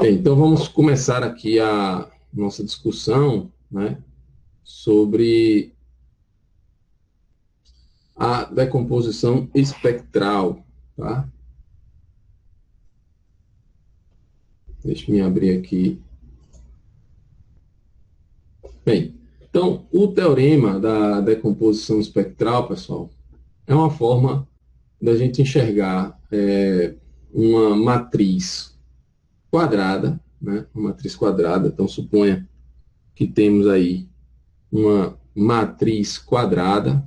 Bem, então vamos começar aqui a nossa discussão, né, sobre a decomposição espectral, tá? Deixa eu abrir aqui. Bem, então o teorema da decomposição espectral, pessoal, é uma forma da gente enxergar uma matriz quadrada, né, uma matriz quadrada. Então suponha que temos aí uma matriz quadrada.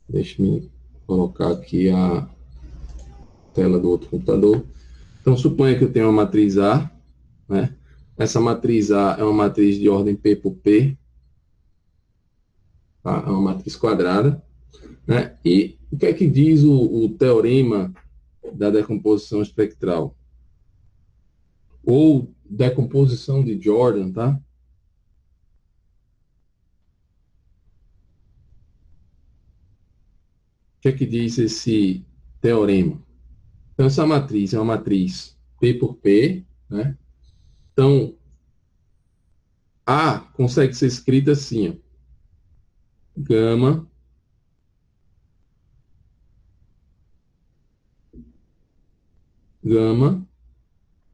Deixa eu colocar aqui a tela do outro computador. Então, suponha que eu tenho uma matriz A, né? Essa matriz A é uma matriz de ordem P por P, tá? É uma matriz quadrada, né? E o que é que diz o teorema da decomposição espectral? Ou decomposição de Jordan, tá? O que é que diz esse teorema? Então, essa matriz é uma matriz P por P, né? Então, A consegue ser escrita assim, ó, gama gama,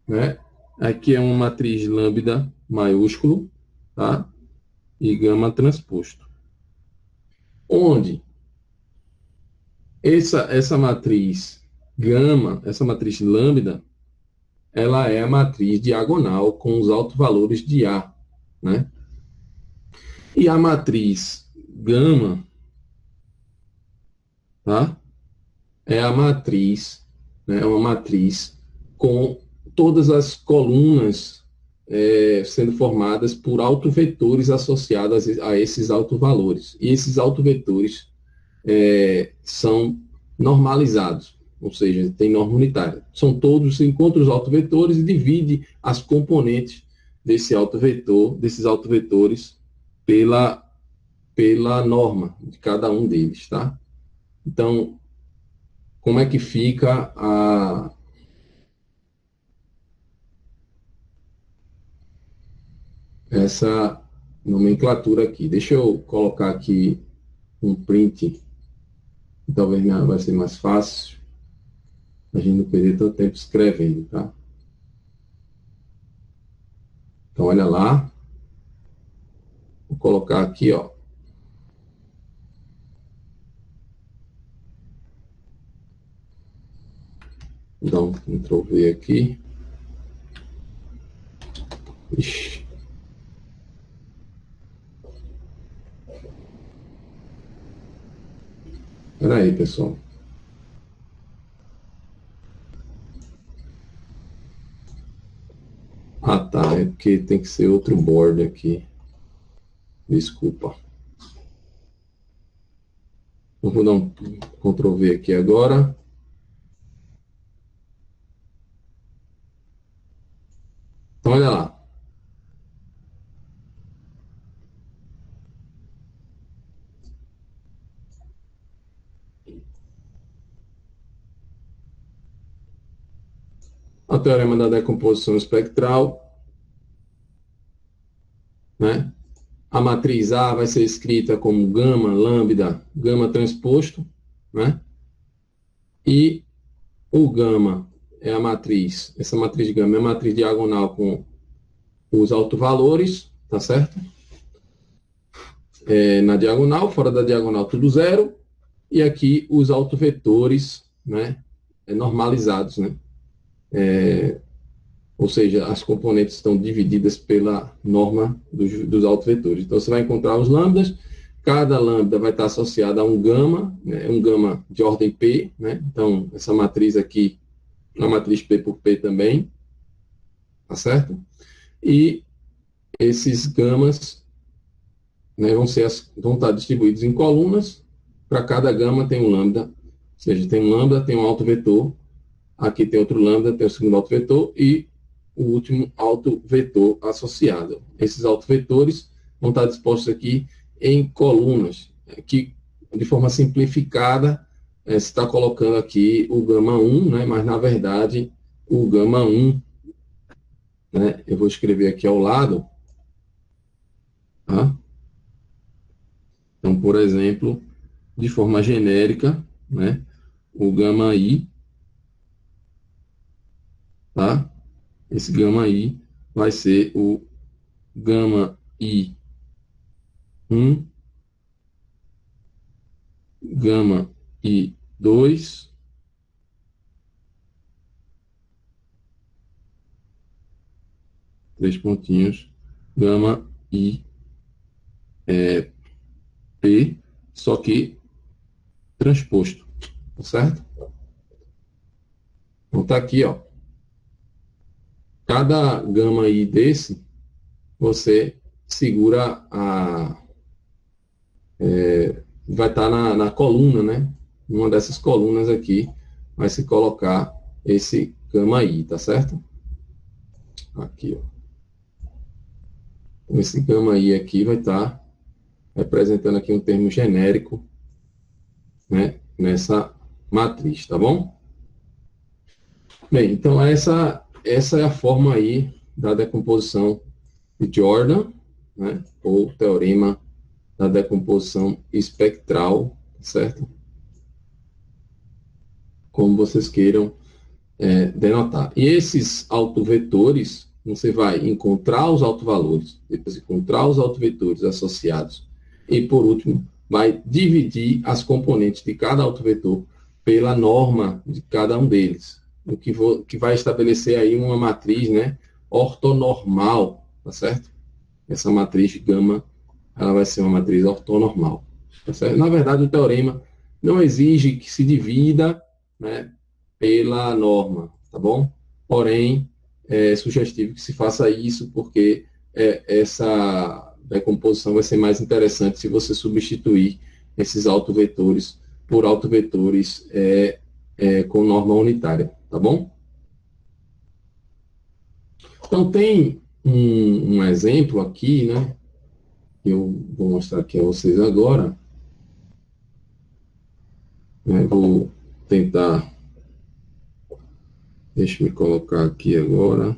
né? Aqui é uma matriz lambda maiúsculo, tá? E gama transposto. Onde essa matriz gama, essa matriz lambda, ela é a matriz diagonal com os autovalores de A, né? E a matriz gama, tá? É a matriz, né? É uma matriz com todas as colunas sendo formadas por autovetores associados a esses autovalores. E esses autovetores são normalizados, ou seja, tem norma unitária. São todos, você encontra os autovetores e divide as componentes desse autovetor, desses autovetores pela norma de cada um deles, tá? Então, como é que fica essa nomenclatura aqui? Deixa eu colocar aqui um print, talvez vai ser mais fácil a gente não perder tanto tempo escrevendo, tá? Então, olha lá. Vou colocar aqui, ó. Vou dar um Ctrl V aqui. Ixi. Espera aí, pessoal. Ah, tá. É porque tem que ser outro board aqui. Desculpa. Eu vou dar um Ctrl V aqui agora. Então, olha lá. O teorema da decomposição espectral, né? A matriz A vai ser escrita como gama, lambda, gama transposto, né? E o gama é a matriz, essa matriz de gama é a matriz diagonal com os autovalores, tá certo? Na diagonal, fora da diagonal tudo zero, e aqui os autovetores, né, normalizados, né? Ou seja, as componentes estão divididas pela norma dos autovetores. Então, você vai encontrar os lambdas, cada lambda vai estar associada a um gama, né, um gama de ordem P, né? Então, essa matriz aqui, a matriz P por P também, tá certo? E esses gamas, né, vão estar distribuídos em colunas. Para cada gama tem um lambda, ou seja, tem um lambda, tem um autovetor, aqui tem outro lambda, tem o segundo autovetor e o último autovetor associado. Esses autovetores vão estar dispostos aqui em colunas, que de forma simplificada se está colocando aqui o gama 1, né, mas na verdade o gama 1 né, eu vou escrever aqui ao lado, tá? Então, por exemplo, de forma genérica, né, o gama I, tá? Esse gama I vai ser o gama I1, gama I2, três pontinhos, gama I P, só que transposto, tá certo? Então tá aqui, ó. Cada gama I desse, você segura vai estar na coluna, né? Uma dessas colunas aqui, vai se colocar esse gama I, tá certo? Aqui, ó. Então, esse gama I aqui vai estar representando aqui um termo genérico, né? Nessa matriz, tá bom? Bem, então essa é a forma aí da decomposição de Jordan, né? Ou teorema da decomposição espectral, certo? Como vocês queiram denotar. E esses autovetores, você vai encontrar os autovalores, depois encontrar os autovetores associados, e por último, vai dividir as componentes de cada autovetor pela norma de cada um deles, o que vai estabelecer aí uma matriz, né, ortonormal, tá certo? Essa matriz gama, ela vai ser uma matriz ortonormal, tá certo? Na verdade, o teorema não exige que se divida, né, pela norma, tá bom? Porém, é sugestivo que se faça isso, porque essa decomposição vai ser mais interessante se você substituir esses autovetores por autovetores com norma unitária, tá bom? Então, tem um exemplo aqui, né, que eu vou mostrar aqui a vocês agora. Né, vou tentar, deixa eu me colocar aqui agora.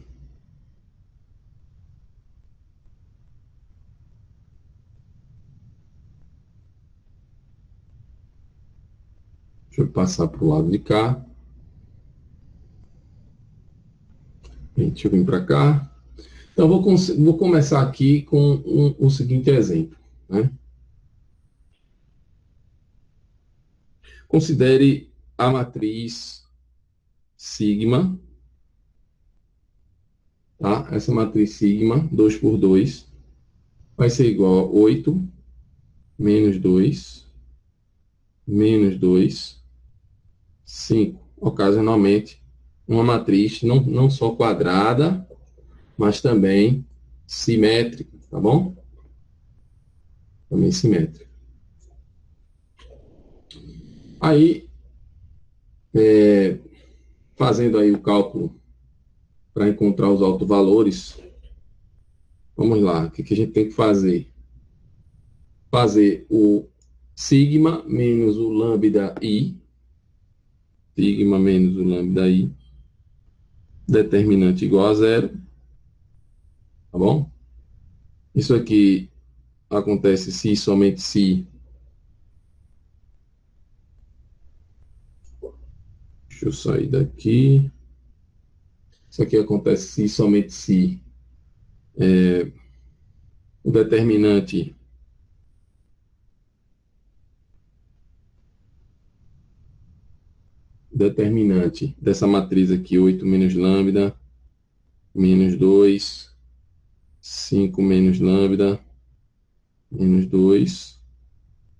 Deixa eu passar para o lado de cá. Deixa eu vir para cá. Então, vou começar aqui com o seguinte exemplo. Né? Considere a matriz sigma, tá? Essa matriz sigma, 2 por 2, vai ser igual a 8 menos 2, menos 2, 5. Ocasionalmente, uma matriz não só quadrada, mas também simétrica, tá bom? Também simétrica. Aí, fazendo aí o cálculo para encontrar os autovalores, vamos lá, o que a gente tem que fazer? Fazer o sigma menos o lambda i, sigma menos o lambda i, determinante igual a zero, tá bom? Isso aqui acontece se e somente se, deixa eu sair daqui, isso aqui acontece se e somente se o determinante dessa matriz aqui, 8 menos lambda, menos 2, 5 menos lambda, menos 2.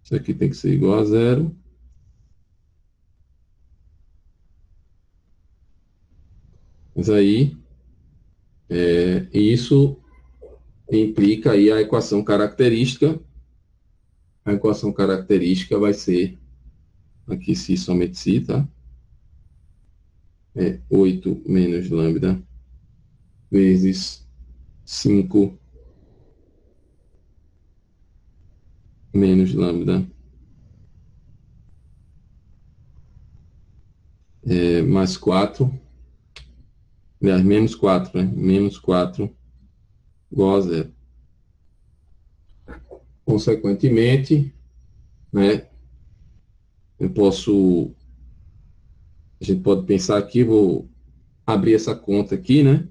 Isso aqui tem que ser igual a zero. Mas aí, isso implica aí a equação característica. A equação característica vai ser, aqui se somente se, tá? 8 menos lambda vezes 5 menos lambda mais 4 aliás, menos 4, né? Menos 4 igual a zero. Consequentemente, né, eu posso, a gente pode pensar aqui, vou abrir essa conta aqui, né?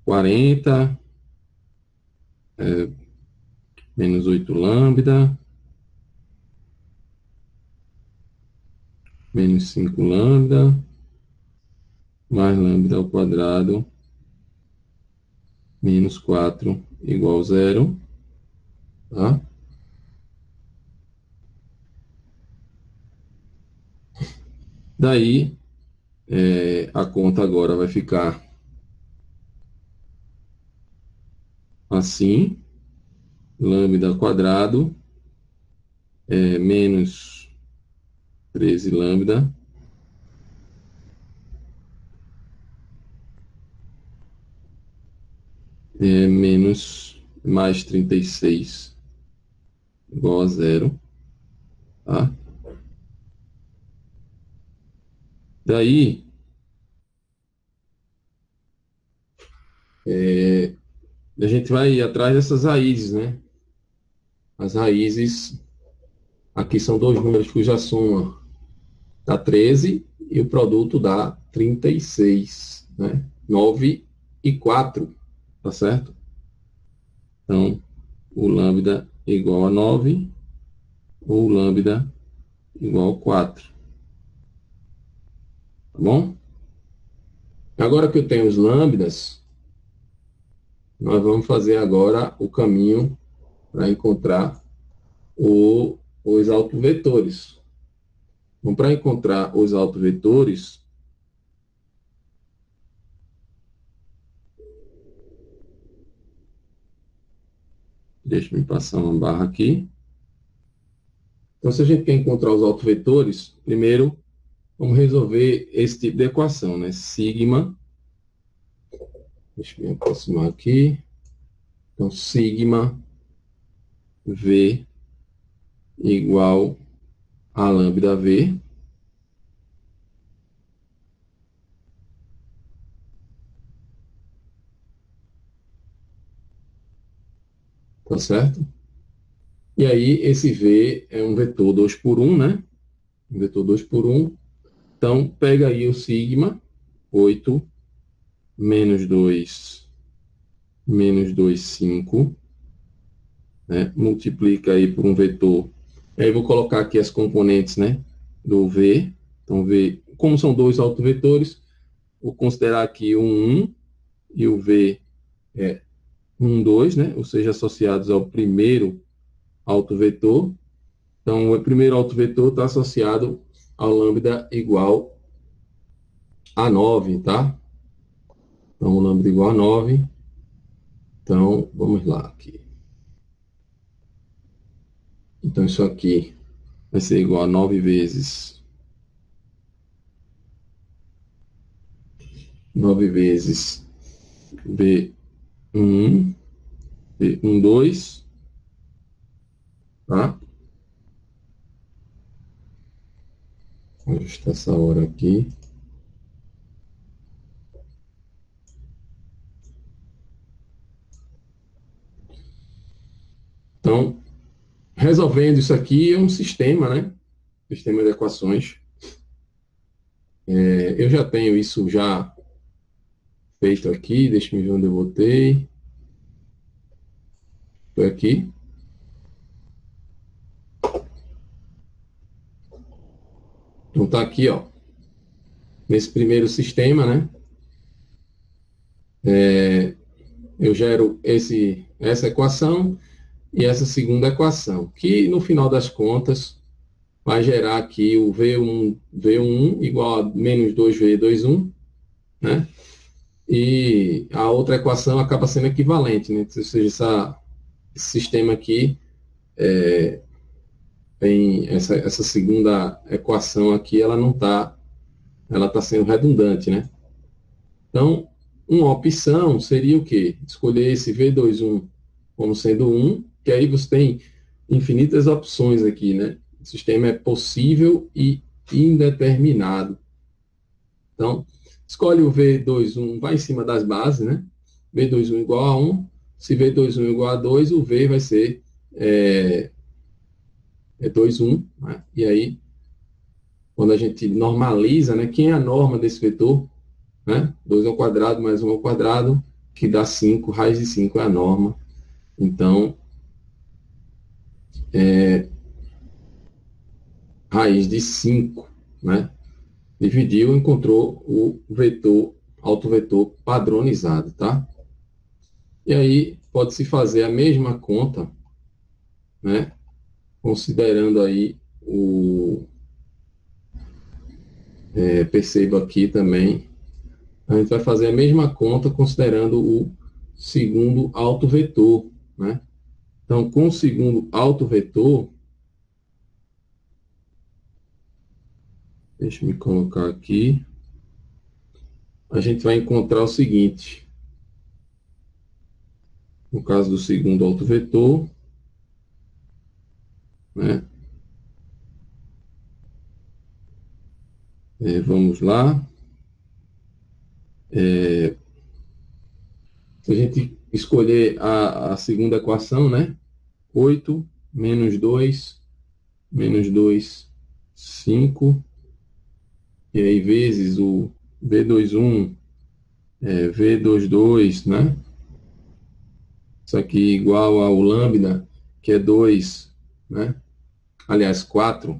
40 menos 8 lambda, menos 5 lambda, mais lambda ao quadrado, menos 4 igual a zero, tá? Daí, a conta agora vai ficar assim, lambda ao quadrado, menos 13 lambda, menos mais 36 igual a zero, tá? Daí, a gente vai ir atrás dessas raízes, né? As raízes, aqui são dois números cuja soma dá 13 e o produto dá 36, né? 9 e 4, tá certo? Então, o lambda igual a 9, ou lambda igual a 4, tá bom? Agora que eu tenho os lambdas, nós vamos fazer agora o caminho para encontrar os autovetores. Então, para encontrar os autovetores, deixa eu passar uma barra aqui. Então, se a gente quer encontrar os autovetores, primeiro vamos resolver esse tipo de equação, né? Sigma, deixa eu me aproximar aqui. Então, sigma V igual a lambda V. Tá certo? E aí, esse V é um vetor 2 por 1, né? Um vetor 2 por 1. Então, pega aí o sigma, 8, menos 2, 5, né? Multiplica aí por um vetor. Aí, vou colocar aqui as componentes, né? Do V. Então, V, como são dois autovetores, vou considerar aqui o 1 e o V é 1, 2, né? Ou seja, associados ao primeiro autovetor. Então, o primeiro autovetor está associado ao lambda igual a 9, tá? Então, o lambda igual a 9. Então, vamos lá aqui. Então, isso aqui vai ser igual a 9 vezes B1, B1, 2, tá? Vou ajustar essa hora aqui. Então, resolvendo isso aqui é um sistema, né? Sistema de equações. Eu já tenho isso já feito aqui. Deixa eu ver onde eu botei. Foi aqui. Então, tá aqui, ó. Nesse primeiro sistema, né? Eu gero essa equação e essa segunda equação, que no final das contas vai gerar aqui o V1 igual a menos 2V21, né? E a outra equação acaba sendo equivalente, né? Ou seja, esse sistema aqui tem essa segunda equação aqui, ela não está, ela está sendo redundante, né? Então, uma opção seria o quê? Escolher esse V21 como sendo 1, que aí você tem infinitas opções aqui, né? O sistema é possível e indeterminado. Então, escolhe o V21, vai em cima das bases, né? V21 igual a 1. Se V21 igual a 2, o V vai ser 21, né? E aí, quando a gente normaliza, né? Quem é a norma desse vetor? Né? 2 ao quadrado mais 1 ao quadrado, que dá 5, raiz de 5 é a norma. Então, raiz de 5, né? Dividiu, encontrou o vetor, autovetor padronizado, tá? E aí, pode-se fazer a mesma conta, né? Considerando aí perceba aqui também, a gente vai fazer a mesma conta considerando o segundo autovetor, né? Então, com o segundo autovetor, deixa eu me colocar aqui, a gente vai encontrar o seguinte, no caso do segundo autovetor, né? Vamos lá. Se a gente escolher a segunda equação, né? 8 menos 2 5, e aí vezes o V21, V22, né? Isso aqui igual ao lambda, que é 2, né? Aliás, 4.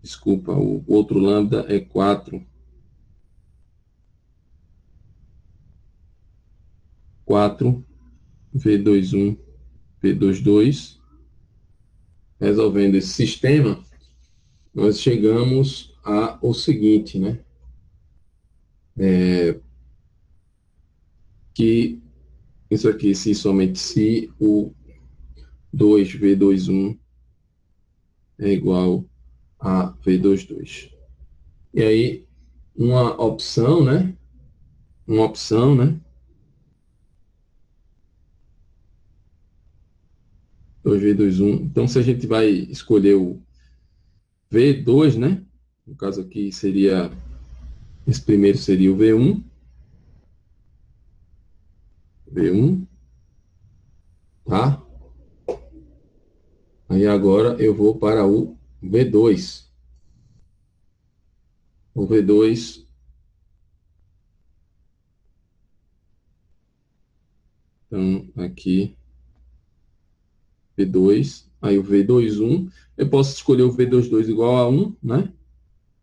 Desculpa, o outro lambda é 4. 4, V21, V22. Resolvendo esse sistema, nós chegamos ao seguinte, né? Que isso aqui, se somente se o 2V21 é igual a V22. E aí, uma opção, né? 2V21. Então, se a gente vai escolher o V2, né? No caso aqui seria, esse primeiro seria o V1. V1, tá? Aí agora eu vou para o V2. O V2, então aqui, V2, aí o V21, eu posso escolher o V22 igual a 1, né?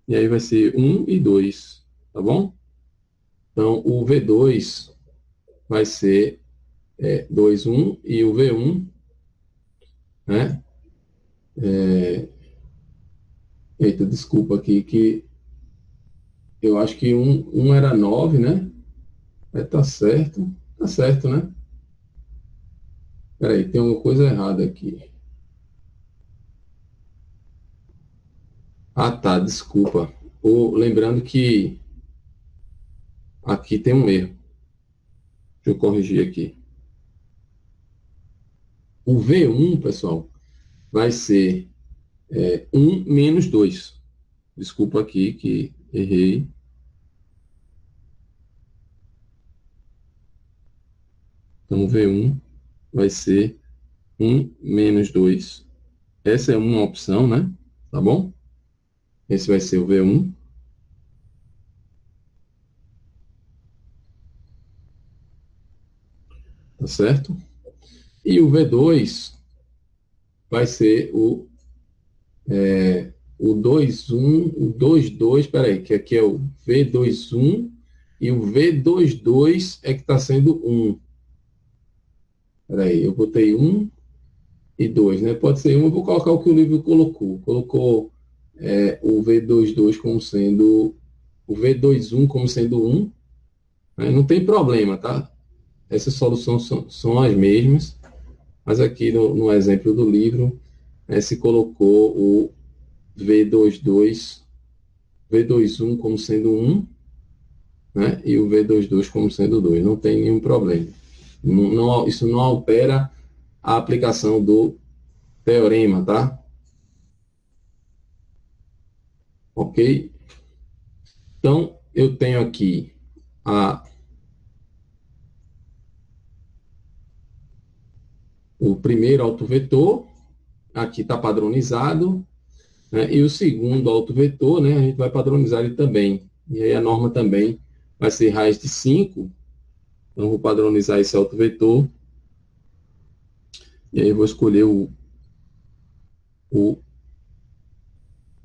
E aí vai ser 1 e 2, tá bom? Então, o V2 vai ser 2, 1, e o V1, né? Eita, desculpa aqui, que eu acho que um era 9, né? Tá certo, né? Peraí, tem uma coisa errada aqui. Ah, tá, desculpa. Lembrando que aqui tem um erro. Deixa eu corrigir aqui. O V1, pessoal, vai ser 1 menos 2. Desculpa aqui que errei. Então, o V1 vai ser 1 menos 2. Essa é uma opção, né? Tá bom? Esse vai ser o V1. Tá certo? E o V2 vai ser o 2,1, o 2,2, peraí, que aqui é o V21 e o V22 é que está sendo 1. Peraí, eu botei 1 e 2, né? Pode ser 1, eu vou colocar o que o livro colocou. Colocou o V22 como sendo, o V21 como sendo 1, né? Não tem problema, tá? Essas soluções são as mesmas, mas aqui no exemplo do livro, se colocou o V22, V21 como sendo 1, né? E o V22 como sendo 2. Não tem nenhum problema. Isso não altera a aplicação do teorema, tá? Ok? Então, eu tenho aqui o primeiro autovetor, aqui está padronizado, né? E o segundo autovetor, né, a gente vai padronizar ele também. E aí a norma também vai ser raiz de 5. Então, eu vou padronizar esse autovetor. E aí eu vou escolher o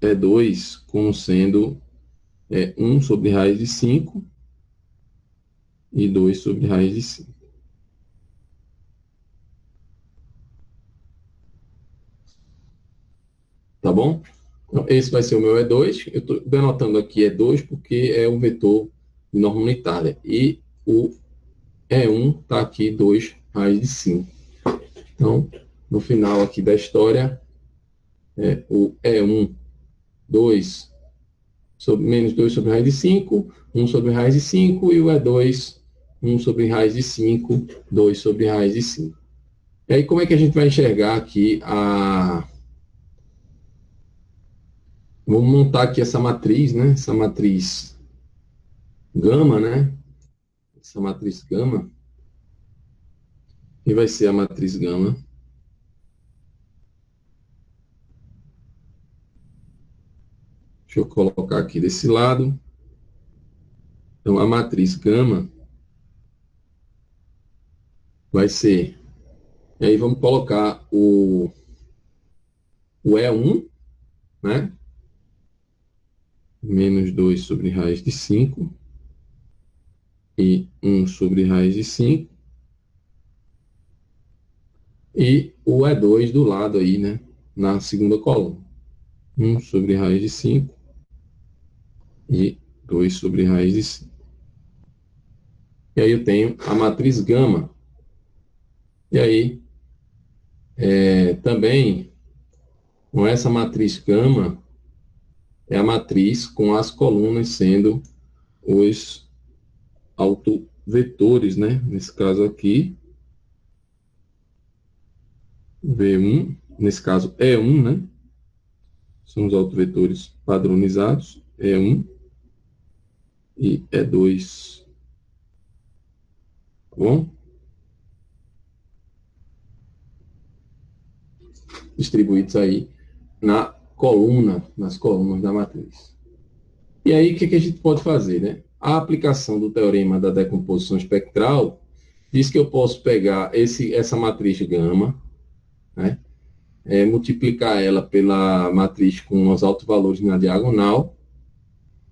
E2 como sendo 1 sobre raiz de 5 e 2 sobre raiz de 5. Tá bom? Então, esse vai ser o meu E2. Eu estou denotando aqui E2 porque é um vetor de norma unitária. E o E1 está aqui 2 raiz de 5. Então, no final aqui da história, o E1, 2 sobre, menos 2 sobre raiz de 5, 1 sobre raiz de 5, e o E2, 1 sobre raiz de 5, 2 sobre raiz de 5. E aí, como é que a gente vai enxergar aqui a... Vamos montar aqui essa matriz, né? Essa matriz gama, né? Essa matriz gama. E vai ser a matriz gama. Deixa eu colocar aqui desse lado. Então, a matriz gama vai ser... E aí, vamos colocar o E1, né? Menos 2 sobre raiz de 5 e 1 sobre raiz de 5. E o E2 do lado aí, né? Na segunda coluna. 1 sobre raiz de 5 e 2 sobre raiz de 5. E aí eu tenho a matriz gama. E aí, também, com essa matriz gama, é a matriz com as colunas sendo os autovetores, né? Nesse caso aqui, V1, nesse caso E1, né? São os autovetores padronizados, E1 e E2. Tá bom? Distribuídos aí nas colunas da matriz. E aí, o que a gente pode fazer, né? A aplicação do teorema da decomposição espectral diz que eu posso pegar essa matriz gama, né? Multiplicar ela pela matriz com os altos valores na diagonal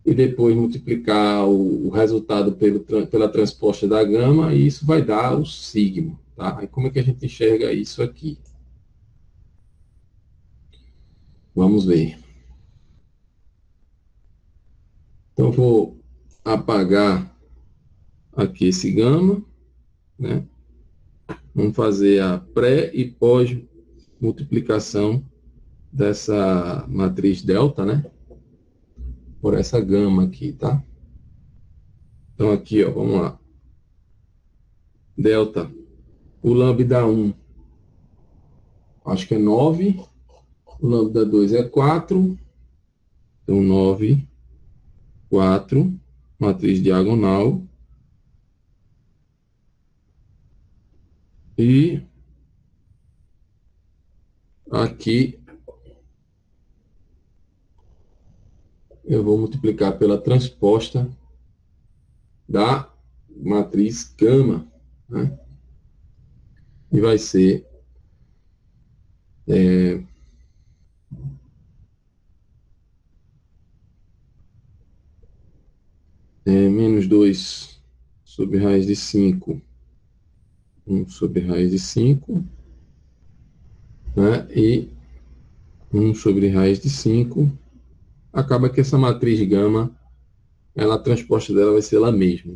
e depois multiplicar o resultado pela transposta da gama e isso vai dar o sigma, tá? Aí como é que a gente enxerga isso aqui? Vamos ver. Então, eu vou apagar aqui esse gama, né? Vamos fazer a pré e pós multiplicação dessa matriz delta, né? Por essa gama aqui, tá? Então aqui, ó, vamos lá. Delta, o lambda 1, acho que é 9, o lambda 2 é 4, então 9, 4, matriz diagonal, e aqui eu vou multiplicar pela transposta da matriz gama, né? E vai ser menos 2 sobre raiz de 5, 1 sobre raiz de 5, né? E 1 sobre raiz de 5. Acaba que essa matriz gama, ela, a transposta dela vai ser ela mesma.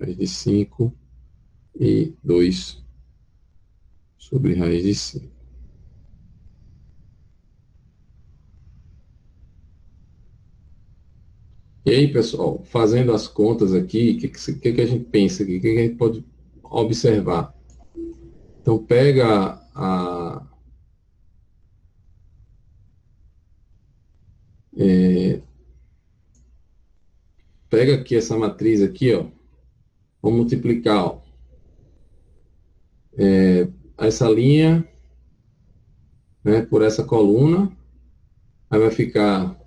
Raiz de 5 e 2 sobre raiz de 5. E aí, pessoal, fazendo as contas aqui, o que a gente pensa aqui? O que a gente pode observar? Então, pega pega aqui essa matriz aqui, ó, vamos multiplicar, ó, essa linha, né, por essa coluna, aí vai ficar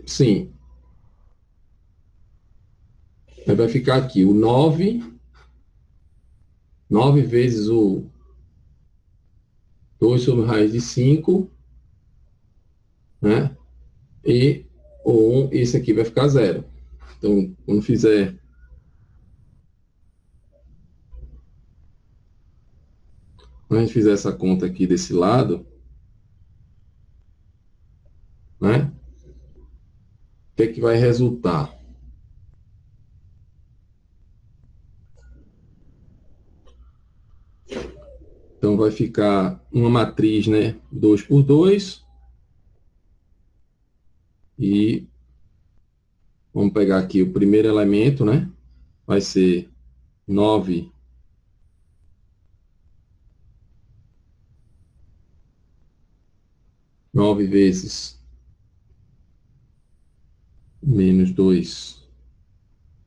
sim, aí vai ficar aqui o 9 vezes o 2 sobre raiz de 5, né? E o 1, isso aqui vai ficar zero. Então, quando a gente fizer essa conta aqui desse lado, né? O que é que vai resultar? Então, vai ficar uma matriz, né? 2 por 2. E vamos pegar aqui o primeiro elemento, né? Vai ser 9 vezes menos 2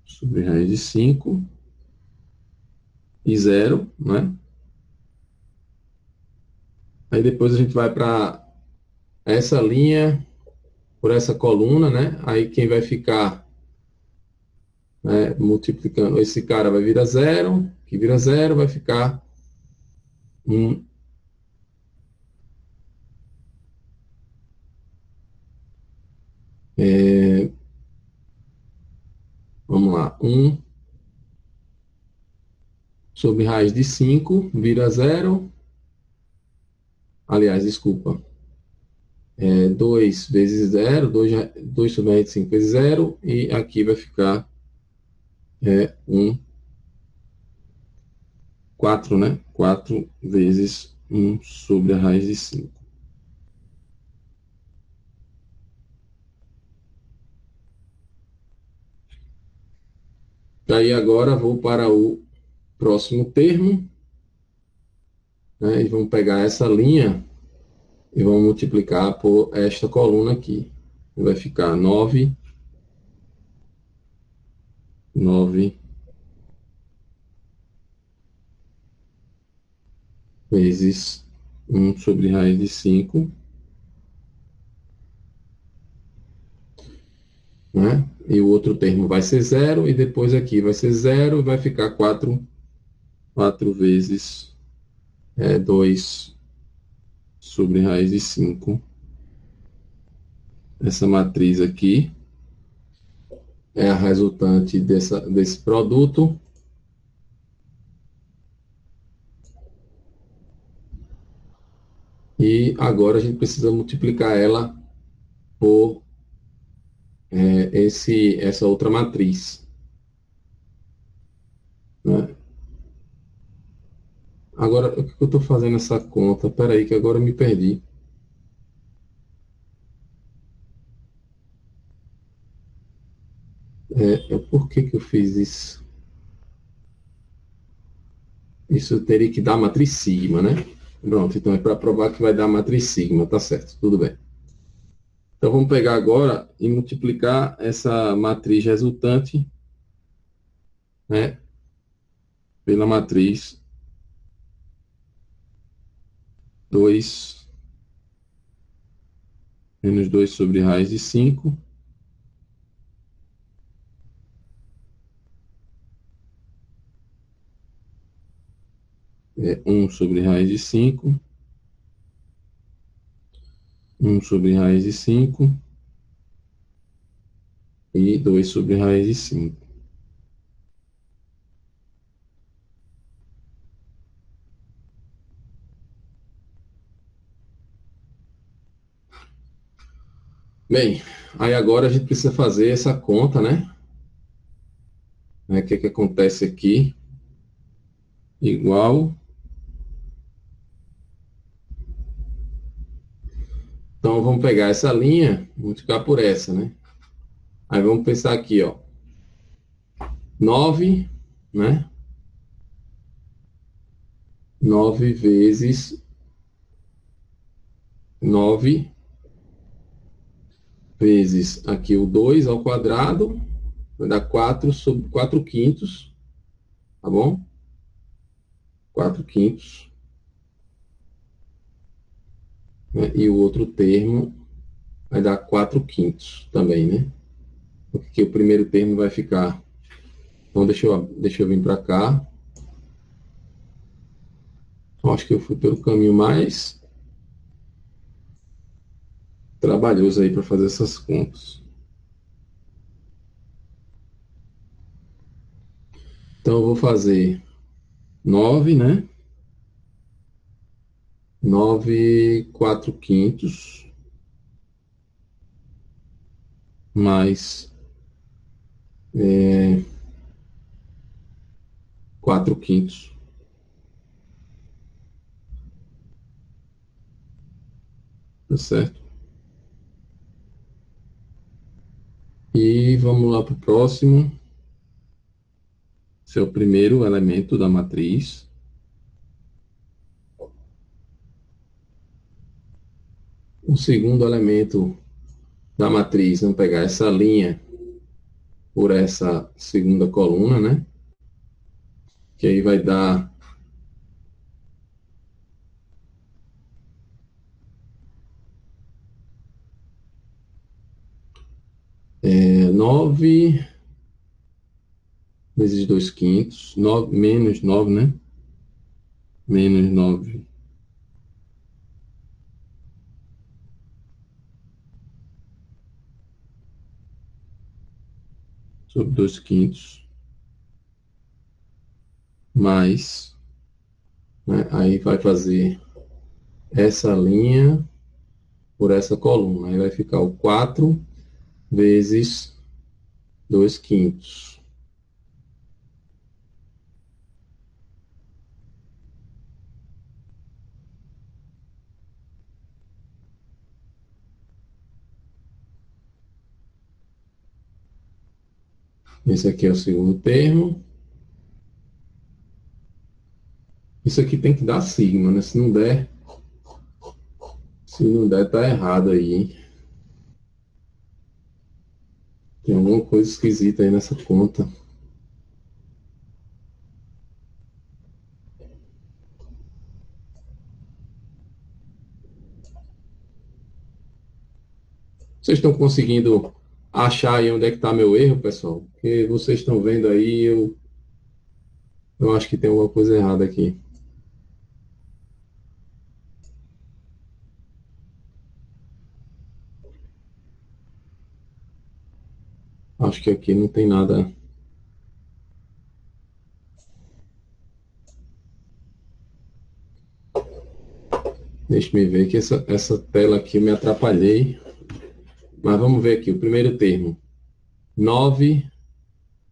sobre raiz de 5 e zero, né? Aí depois a gente vai para essa linha por essa coluna, né? Aí quem vai ficar, né, multiplicando, esse cara vai virar zero, que vira zero, vai ficar um, vamos lá, um sobre raiz de 5 vira zero, aliás, desculpa, 2 vezes zero, 2 sobre raiz de 5 vezes zero, e aqui vai ficar 1, 4, né? 4 vezes 1 sobre a raiz de 5. Aí agora vou para o próximo termo, né? E vamos pegar essa linha e vamos multiplicar por esta coluna aqui. Vai ficar 9 vezes 1 sobre raiz de 5, né? E o outro termo vai ser zero, e depois aqui vai ser zero, e vai ficar 4 vezes 2 sobre raiz de 5. Essa matriz aqui é a resultante desse produto. E agora a gente precisa multiplicar ela por essa outra matriz, né? Agora, o que eu estou fazendo essa conta? Espera aí, que agora eu me perdi. Por que que eu fiz isso? Isso eu teria que dar a matriz sigma, né? Pronto, então é para provar que vai dar a matriz sigma, tá certo, tudo bem. Então vamos pegar agora e multiplicar essa matriz resultante, né, pela matriz 2 menos 2 sobre raiz de 5, 1 sobre raiz de 5, 1 sobre raiz de 5 e 2 sobre raiz de 5. Bem, aí agora a gente precisa fazer essa conta, né? O que que acontece aqui? Igual. Então vamos pegar essa linha, multiplicar por essa, né? Aí vamos pensar aqui, ó. 9, né? 9 vezes 9 vezes aqui o 2 ao quadrado, vai dar 4 sobre 4 quintos, tá bom? 4 quintos. Né? E o outro termo vai dar 4 quintos também, né? Porque o primeiro termo vai ficar... Então, deixa eu vir para cá. Acho que eu fui pelo caminho mais trabalhoso aí para fazer essas contas. Então, eu vou fazer 9, né? 9 4 quintos mais 4 quintos. Tá certo? E vamos lá para o próximo. Esse é o primeiro elemento da matriz. O segundo elemento da matriz, vamos pegar essa linha por essa segunda coluna, né? Que aí vai dar 9 vezes 2 quintos, 9, menos 9, né? Menos 9 sobre 2 quintos, mais, né? Aí vai fazer essa linha por essa coluna. Aí vai ficar o 4 vezes 2 quintos. Esse aqui é o segundo termo. Isso aqui tem que dar sigma, né? Se não der, tá errado aí, hein? Tem alguma coisa esquisita aí nessa conta. Vocês estão conseguindo achar aí onde é que está meu erro, pessoal? Porque vocês estão vendo aí, eu acho que tem alguma coisa errada aqui. Acho que aqui não tem nada. Deixa eu ver que essa tela aqui eu me atrapalhei. Mas vamos ver aqui, o primeiro termo. 9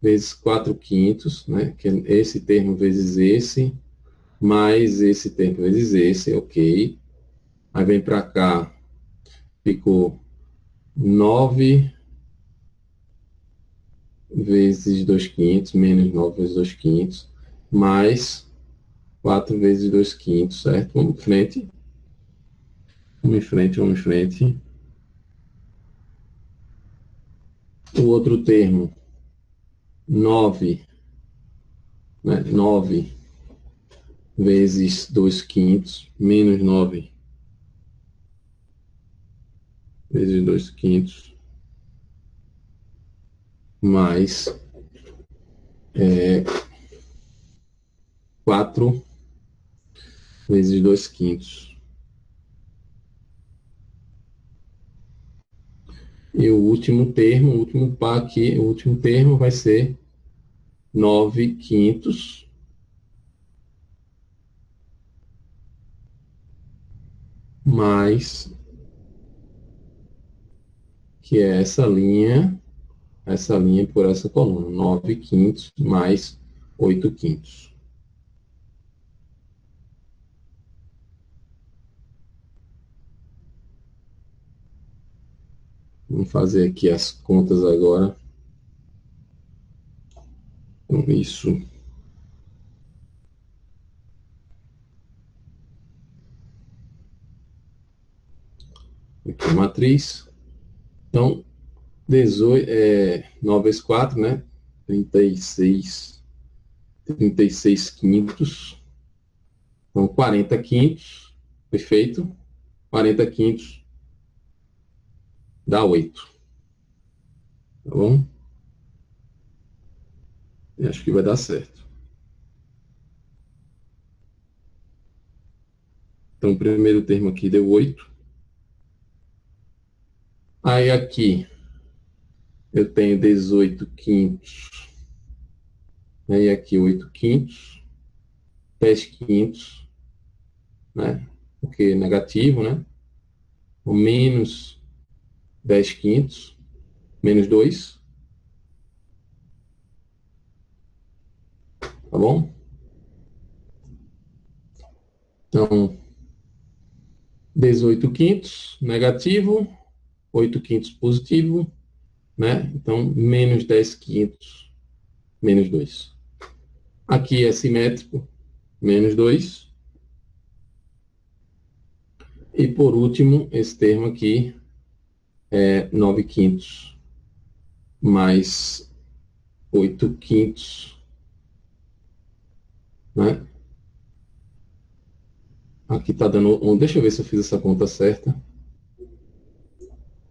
vezes 4 quintos, né? Que é esse termo vezes esse, mais esse termo vezes esse, ok. Aí vem para cá, ficou 9 vezes 2 quintos, menos 9 vezes 2 quintos, mais 4 vezes 2 quintos, certo? Vamos em frente. Vamos em frente, vamos em frente. O outro termo, 9, né? 9 vezes 2 quintos, menos 9 vezes 2 quintos, mais 4 vezes 2 quintos. E o último termo, o último par aqui, o último termo vai ser 9 quintos mais, que é essa linha por essa coluna, 9 quintos mais 8 quintos. Vamos fazer aqui as contas agora. Então, isso Aqui a matriz. Então, 18, 9 vezes 4, né? 36 quintos. Então, 40 quintos. Perfeito? 40 quintos dá 8. Tá bom? Eu acho que vai dar certo. Então, o primeiro termo aqui deu 8. Aí aqui eu tenho 18 quintos. Aí aqui 8 quintos. 10 quintos, né? Porque é negativo, né? O menos 10 quintos. Menos 2. Tá bom? Então, 18 quintos negativo. 8 quintos positivo, né? Então, menos 10 quintos, menos 2. Aqui é simétrico, menos 2. E por último, esse termo aqui é 9 quintos mais 8 quintos, né? Aqui está dando, deixa eu ver se eu fiz essa conta certa.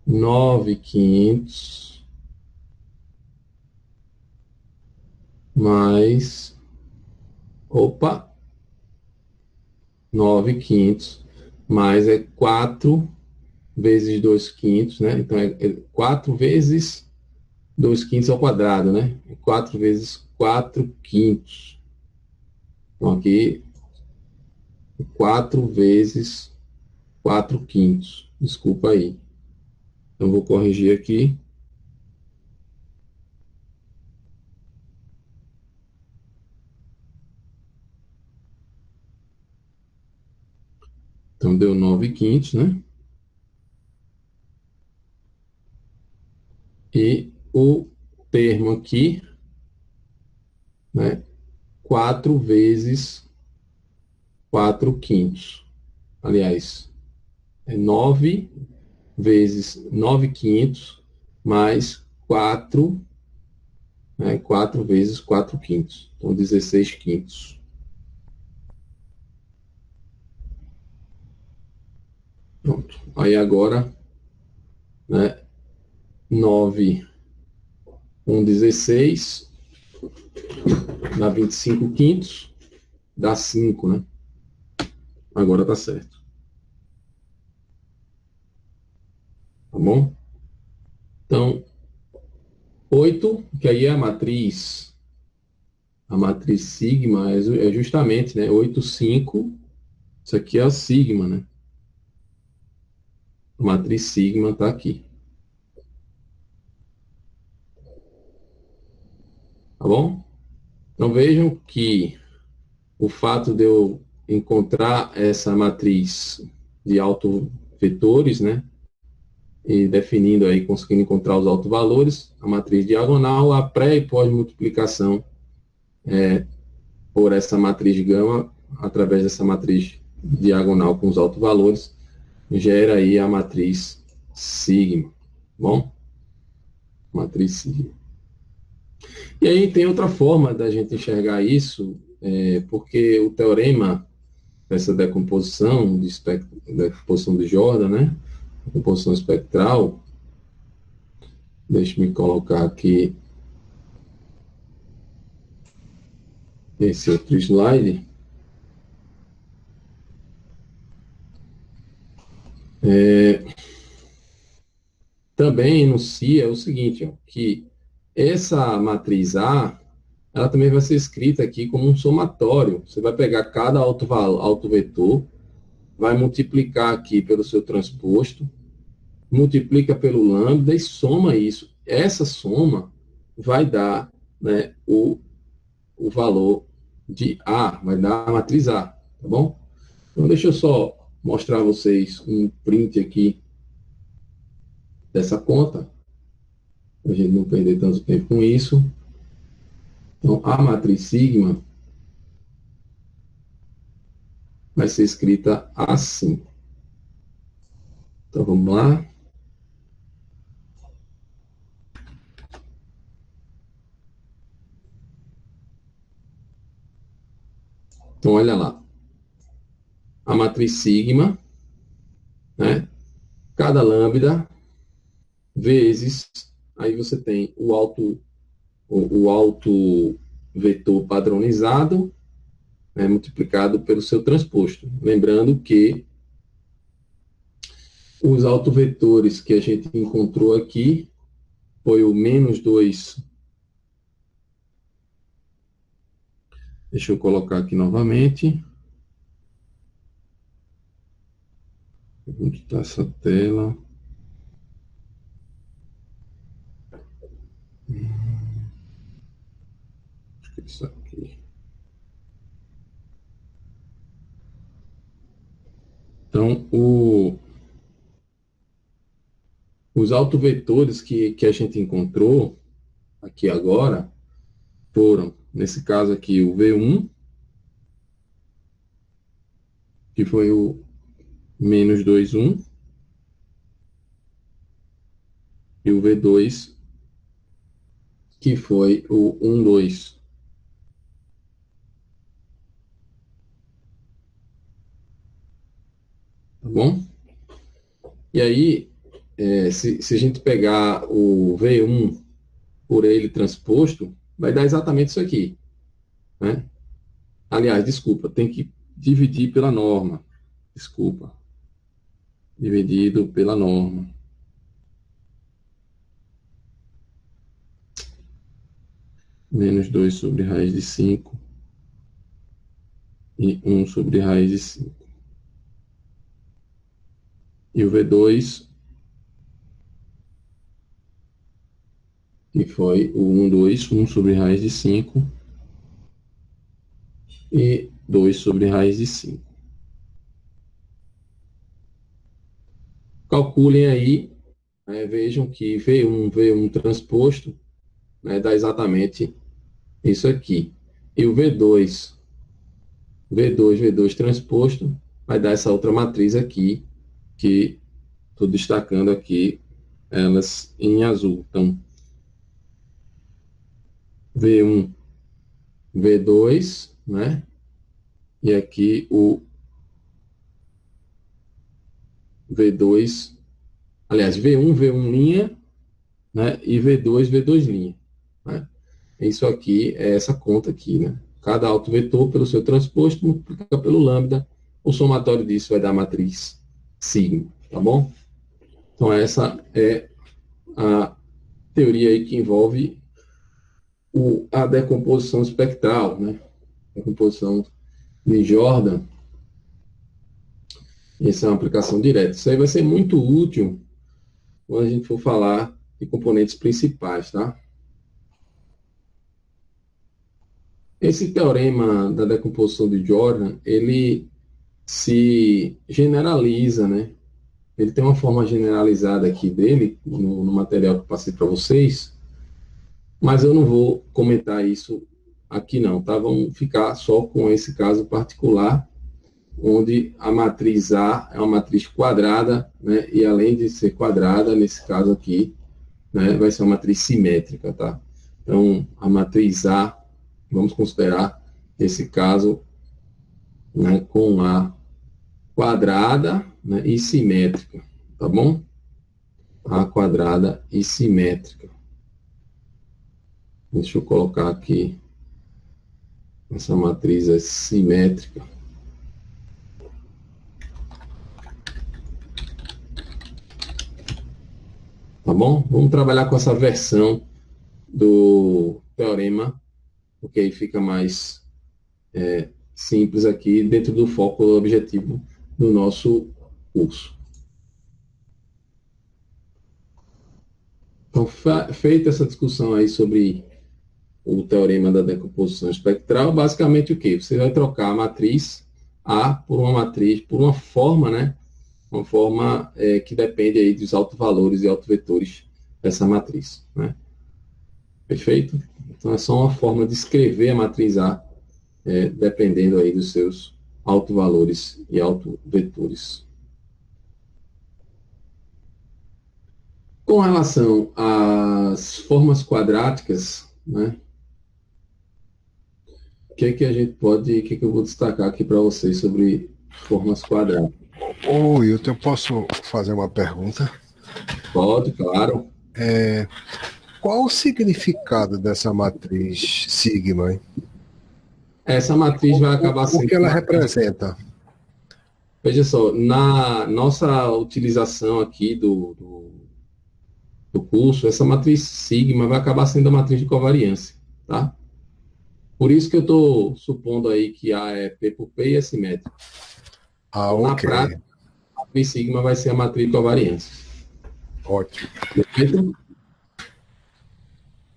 9 quintos mais, opa, 9 quintos mais 4 vezes 2 quintos, né? Então, é 4 vezes 2 quintos ao quadrado, né? 4 vezes 4 quintos. Então, aqui, 4 vezes 4 quintos. Desculpa aí. Então, vou corrigir aqui. Então, deu 9 quintos, né? E o termo aqui, né? 4 vezes 4 quintos. Aliás, é 9 vezes 9 quintos mais 4, né? 4 vezes 4 quintos. Então, 16 quintos. Pronto. Aí agora, né? 9 com 16 dá 25 quintos, dá 5, né? Agora tá certo. Tá bom? Então, 8, que aí é a matriz sigma é justamente, né? 8, 5, isso aqui é a sigma, né? A matriz sigma tá aqui. Tá bom? Então vejam que o fato de eu encontrar essa matriz de autovetores, né? E definindo aí, conseguindo encontrar os autovalores, a matriz diagonal, a pré e pós-multiplicação por essa matriz gama, através dessa matriz diagonal com os autovalores, gera aí a matriz sigma. Bom? Matriz sigma. E aí tem outra forma da gente enxergar isso, porque o teorema dessa decomposição, decomposição de Jordan, né? Decomposição espectral, deixe-me colocar aqui esse outro slide. Também enuncia o seguinte, ó, que essa matriz A, ela também vai ser escrita aqui como um somatório. Você vai pegar cada autovetor, vai multiplicar aqui pelo seu transposto, multiplica pelo lambda e soma isso. Essa soma vai dar, né, o valor de A, vai dar a matriz A, tá bom? Então, deixa eu só mostrar a vocês um print aqui dessa conta, para a gente não perder tanto tempo com isso. Então, a matriz sigma vai ser escrita assim. Então, vamos lá. Então, olha lá. A matriz sigma, né? Cada lambda vezes, aí você tem o alto vetor padronizado, né, multiplicado pelo seu transposto. Lembrando que os autovetores que a gente encontrou aqui foi o menos 2. Deixa eu colocar aqui novamente. Onde está essa tela? Acho que é isso aqui. Então, os autovetores que a gente encontrou aqui agora foram, nesse caso aqui, o V1, que foi o menos 2,1, e o V2, que foi o 1,2. Tá bom? E aí, se a gente pegar o V1 por ele transposto, vai dar exatamente isso aqui, né? Aliás, desculpa, tem que dividir pela norma. Desculpa. Dividido pela norma. Menos 2 sobre raiz de 5 e 1 sobre raiz de 5. E o V2, que foi o 1,2, 1 sobre raiz de 5 e 2 sobre raiz de 5. Calculem aí, vejam que V1 transposto, né, dá exatamente isso aqui. E o V2 transposto, vai dar essa outra matriz aqui, que estou destacando aqui elas em azul. Então, V1, V2, né? E aqui o V2, aliás, V1 linha, né? E V2 linha, né? Isso aqui é essa conta aqui, né? Cada autovetor pelo seu transposto multiplica pelo lambda. O somatório disso vai dar a matriz sigma, tá bom? Então, essa é a teoria aí que envolve a decomposição espectral, né? Decomposição de Jordan. Essa é uma aplicação direta. Isso aí vai ser muito útil quando a gente for falar de componentes principais, tá? Esse teorema da decomposição de Jordan, ele se generaliza, né? Ele tem uma forma generalizada aqui dele, no material que eu passei para vocês, mas eu não vou comentar isso aqui não, tá? Vamos ficar só com esse caso particular, onde a matriz A é uma matriz quadrada, né? E além de ser quadrada, nesse caso aqui, né, vai ser uma matriz simétrica, tá? Então, a matriz A, vamos considerar esse caso, né, com A quadrada, né, e simétrica, tá bom? A quadrada e simétrica. Deixa eu colocar aqui, essa matriz é simétrica. Tá bom? Vamos trabalhar com essa versão do teorema, porque aí fica mais simples aqui dentro do foco objetivo do nosso curso. Então, feita essa discussão aí sobre o teorema da decomposição espectral, basicamente o quê? Você vai trocar a matriz A por uma matriz, por uma forma, né? Uma forma que depende aí dos autovalores e autovetores dessa matriz, né? Perfeito? Então, é só uma forma de escrever a matriz A, dependendo aí dos seus autovalores e autovetores. Com relação às formas quadráticas, né? O que a gente pode, o que eu vou destacar aqui para vocês sobre formas quadráticas? Ô, Wilton, eu posso fazer uma pergunta? Pode, claro. Qual o significado dessa matriz sigma, hein? Essa matriz vai acabar O sendo que ela uma matriz. representa? Veja só, na nossa utilização aqui do curso, essa matriz sigma vai acabar sendo a matriz de covariância, tá? Por isso que eu estou supondo aí que A é P por P e é simétrico. Ah, Então, na ok. prática, a matriz sigma vai ser a matriz de covariância. Ótimo. Perfeito?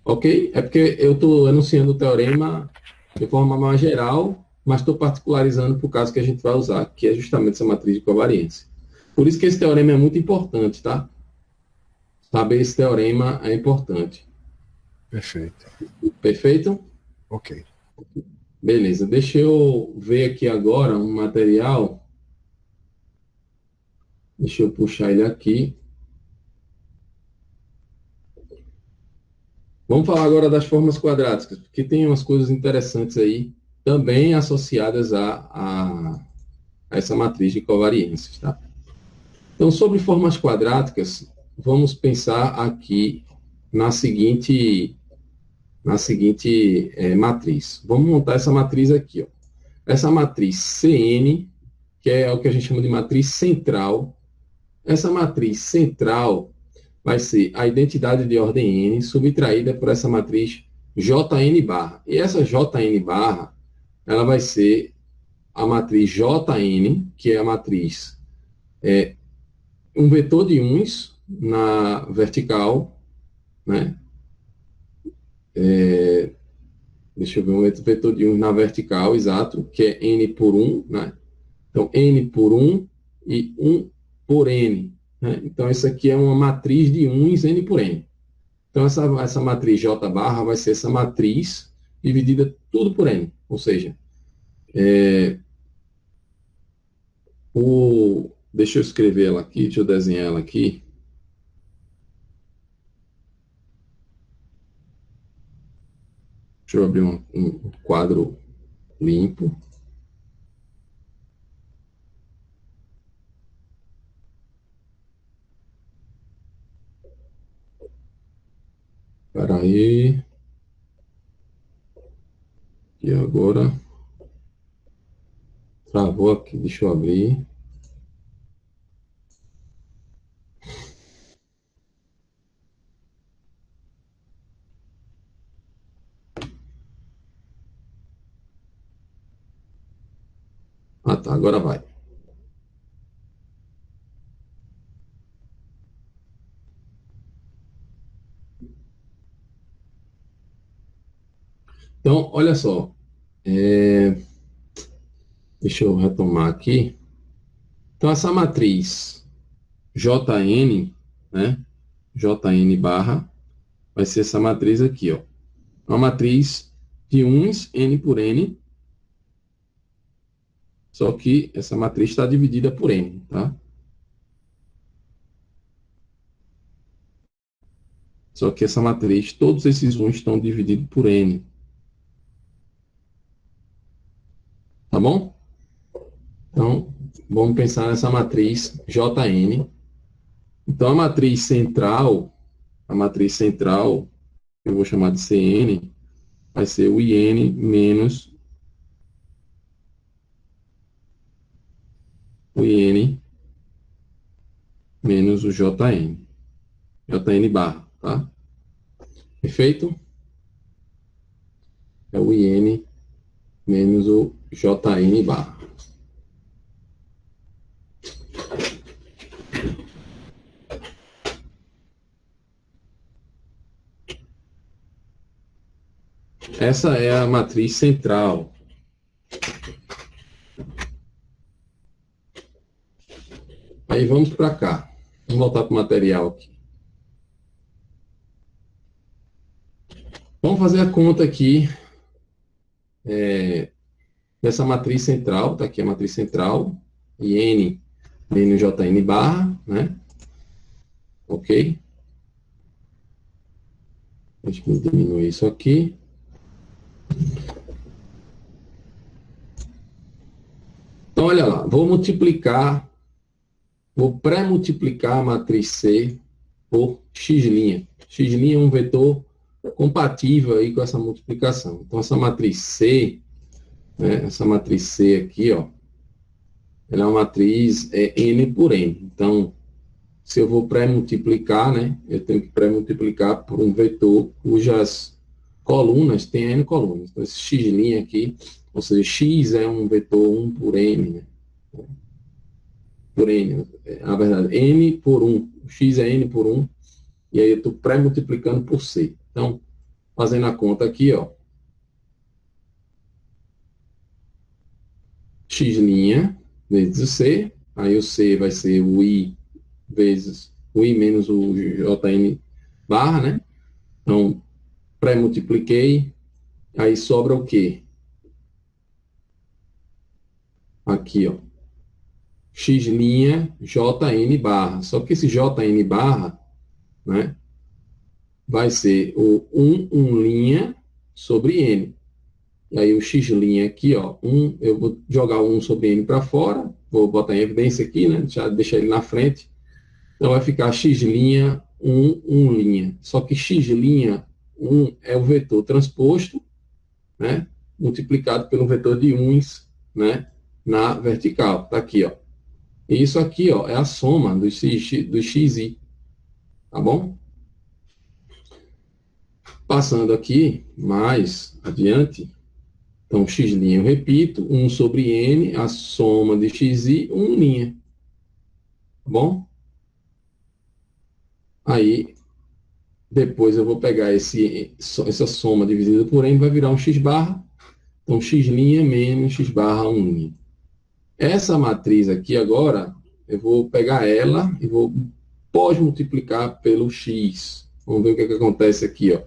Ok? É porque eu estou enunciando o teorema de forma mais geral, mas estou particularizando para o caso que a gente vai usar, que é justamente essa matriz de covariância. Por isso que esse teorema é muito importante, tá? Saber esse teorema é importante. Perfeito. Perfeito? Ok. Beleza. Deixa eu ver aqui agora um material. Deixa eu puxar ele aqui. Vamos falar agora das formas quadráticas, porque tem umas coisas interessantes aí, também associadas a essa matriz de covariâncias, tá? Então, sobre formas quadráticas, vamos pensar aqui na seguinte, matriz. Vamos montar essa matriz aqui, ó. Essa matriz CN, que é o que a gente chama de matriz central. Essa matriz central vai ser a identidade de ordem n subtraída por essa matriz Jn barra. E essa Jn barra, ela vai ser a matriz Jn, que é a matriz, um vetor de uns na vertical, né? Deixa eu ver, um vetor de uns na vertical, exato, que é n por 1, né? Então, n por 1 e 1 por n. Né? Então, isso aqui é uma matriz de uns n por n. Então, essa matriz J barra vai ser essa matriz dividida tudo por n. Ou seja, deixa eu escrever ela aqui, deixa eu desenhar ela aqui. Deixa eu abrir um quadro limpo. Espera aí. E agora travou aqui, deixa eu abrir. Ah, tá, agora vai. Então, olha só. Deixa eu retomar aqui. Então, essa matriz Jn, né? Jn barra, vai ser essa matriz aqui, ó. Uma matriz de uns n por n, só que essa matriz está dividida por n, tá? Só que essa matriz, todos esses uns estão divididos por n, tá bom? Então, vamos pensar nessa matriz Jn. Então, a matriz central, eu vou chamar de Cn, vai ser o In menos o In menos o Jn barra, tá? Perfeito? É o In menos o Jn barra. Essa é a matriz central. Aí vamos para cá. Vamos voltar para o material aqui. Vamos fazer a conta aqui dessa matriz central. Está aqui a matriz central. In menos Jn barra, né? Ok? Deixa eu diminuir isso aqui. Então, olha lá, vou pré-multiplicar a matriz C por x'. X' é um vetor compatível aí com essa multiplicação. Então, essa matriz C, né, essa matriz C aqui, ó, ela é uma matriz N por N. Então, se eu vou pré-multiplicar, né, eu tenho que pré-multiplicar por um vetor cujas colunas têm N colunas. Então, esse x' aqui, ou seja, x é um vetor 1 por N, né? Por N, na verdade, N por 1. O x é N por 1, e aí eu estou pré-multiplicando por C. Então, fazendo a conta aqui, ó, x' vezes o C, aí o C vai ser o I vezes o I menos o JN barra, né? Então, pré-multipliquei, aí sobra o quê? Aqui, ó, x' JN barra. Só que esse JN barra, né, vai ser o 1 sobre N. E aí o x' aqui, ó, eu vou jogar o 1 sobre N para fora, vou botar em evidência aqui, né, deixar ele na frente. Então vai ficar x', 1'. Só que x', 1 é o vetor transposto, né, multiplicado pelo vetor de uns, né, na vertical. Tá aqui, ó. E isso aqui, ó, é a soma do xi, tá bom? Passando aqui mais adiante, então x' eu repito, 1 sobre n, a soma de xi, 1'. Tá bom? Aí, depois eu vou pegar essa soma dividida por n, vai virar um x barra. Então, x' menos x barra 1'. Essa matriz aqui agora, eu vou pegar ela e vou pós-multiplicar pelo x. Vamos ver o que acontece aqui, ó.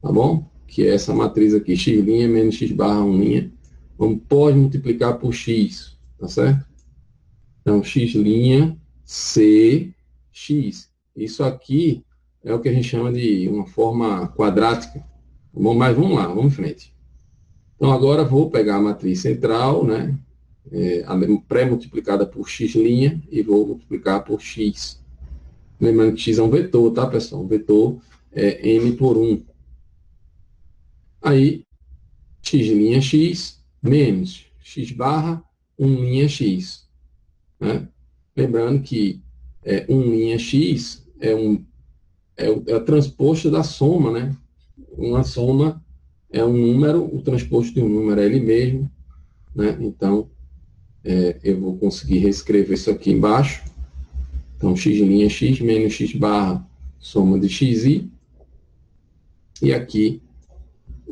Tá bom? Que é essa matriz aqui, x' menos x barra 1'. Vamos pós-multiplicar por x, tá certo? Então, x' C, x. Isso aqui é o que a gente chama de uma forma quadrática. Tá bom? Mas vamos lá, vamos em frente. Então, agora vou pegar a matriz central, né? Pré-multiplicada por x' e vou multiplicar por x. Lembrando que x é um vetor, tá, pessoal? Um vetor é n por 1. Aí, x' x menos x barra 1' x. Né? Lembrando que 1' x é o transposto da soma, né? Uma soma é um número, o transposto de um número é ele mesmo, né? Então, eu vou conseguir reescrever isso aqui embaixo. Então, x' x menos x barra soma de xi. E aqui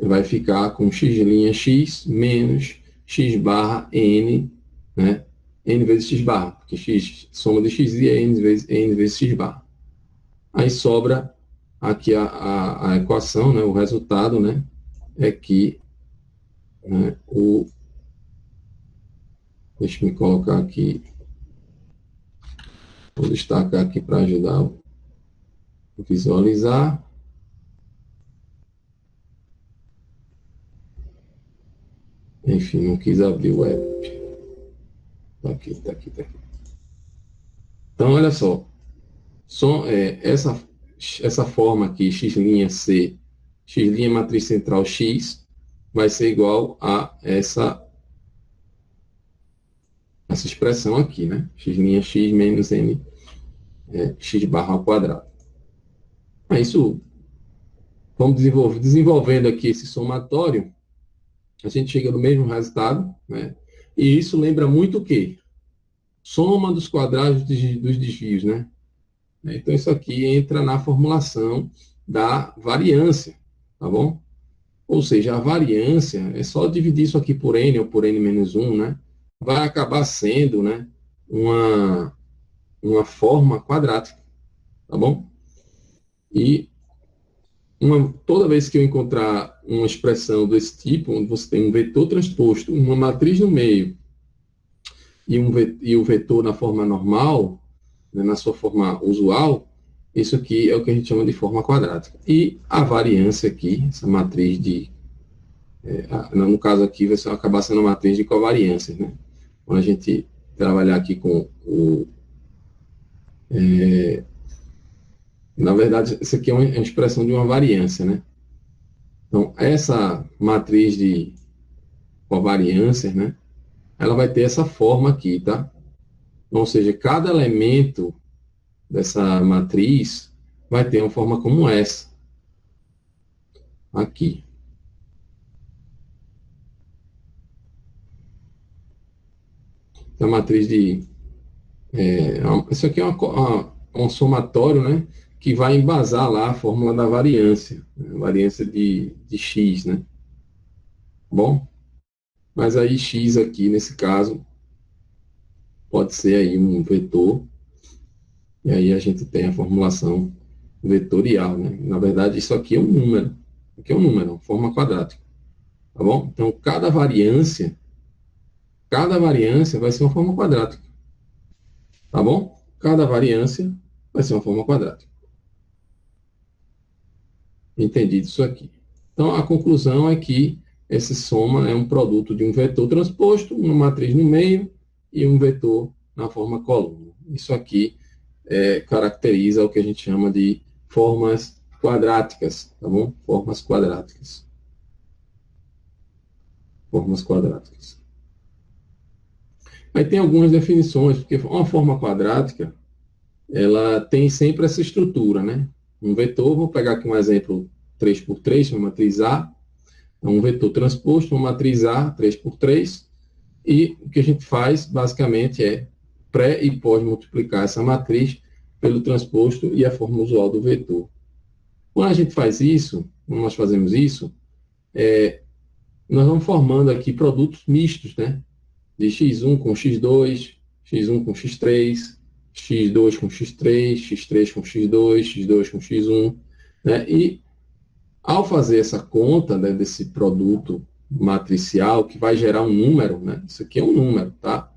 vai ficar com x' x menos x barra n, né? N vezes x barra, porque x, soma de xi é n vezes x barra. Aí sobra aqui a equação, né? O resultado, né? É que, né, deixa eu me colocar aqui, vou destacar aqui para ajudar a visualizar. Enfim, não quis abrir o app. Tá aqui, tá aqui, tá aqui. Então, olha só. Essa forma aqui, x' C, x' matriz central x, vai ser igual a essa expressão aqui, né? x' x menos n x barra ao quadrado. Isso, vamos desenvolvendo aqui esse somatório, a gente chega no mesmo resultado, né? E isso lembra muito o quê? Soma dos quadrados dos desvios, né? Então, isso aqui entra na formulação da variância, tá bom? Ou seja, a variância é só dividir isso aqui por n, ou por n menos 1, né? Vai acabar sendo, né, uma forma quadrática, tá bom? E toda vez que eu encontrar uma expressão desse tipo, onde você tem um vetor transposto, uma matriz no meio, e o vetor na forma normal, né, na sua forma usual, isso aqui é o que a gente chama de forma quadrática. E a variância aqui, essa matriz de... no caso aqui, vai acabar sendo uma matriz de covariâncias, né? Quando a gente trabalhar aqui com o... na verdade, isso aqui é uma expressão de uma variância, né? Então, essa matriz de covariâncias, né? Ela vai ter essa forma aqui, tá? Ou seja, cada elemento dessa matriz vai ter uma forma como essa. Aqui. A matriz de... isso aqui é um somatório, né? Que vai embasar lá a fórmula da variância. A variância de x, né? Bom, mas aí x aqui, nesse caso, pode ser aí um vetor. E aí a gente tem a formulação vetorial, né? Na verdade, isso aqui é um número. Aqui é um número, uma forma quadrática. Tá bom? Então, cada variância vai ser uma forma quadrática. Tá bom? Cada variância vai ser uma forma quadrática. Entendido isso aqui. Então, a conclusão é que essa soma é um produto de um vetor transposto, uma matriz no meio e um vetor na forma coluna. Isso aqui caracteriza o que a gente chama de formas quadráticas, tá bom? Formas quadráticas. Formas quadráticas. Aí tem algumas definições, porque uma forma quadrática, ela tem sempre essa estrutura, né? Um vetor, vou pegar aqui um exemplo 3 por 3, uma matriz A, é um vetor transposto, uma matriz A, 3 por 3, e o que a gente faz, basicamente, é pré e pós multiplicar essa matriz pelo transposto e a forma usual do vetor. Quando a gente faz isso, quando nós fazemos isso, nós vamos formando aqui produtos mistos, né? De x1 com x2, x1 com x3, x2 com x3, x3 com x2, x2 com x1, né? E ao fazer essa conta, né, desse produto matricial que vai gerar um número, né? Isso aqui é um número, tá?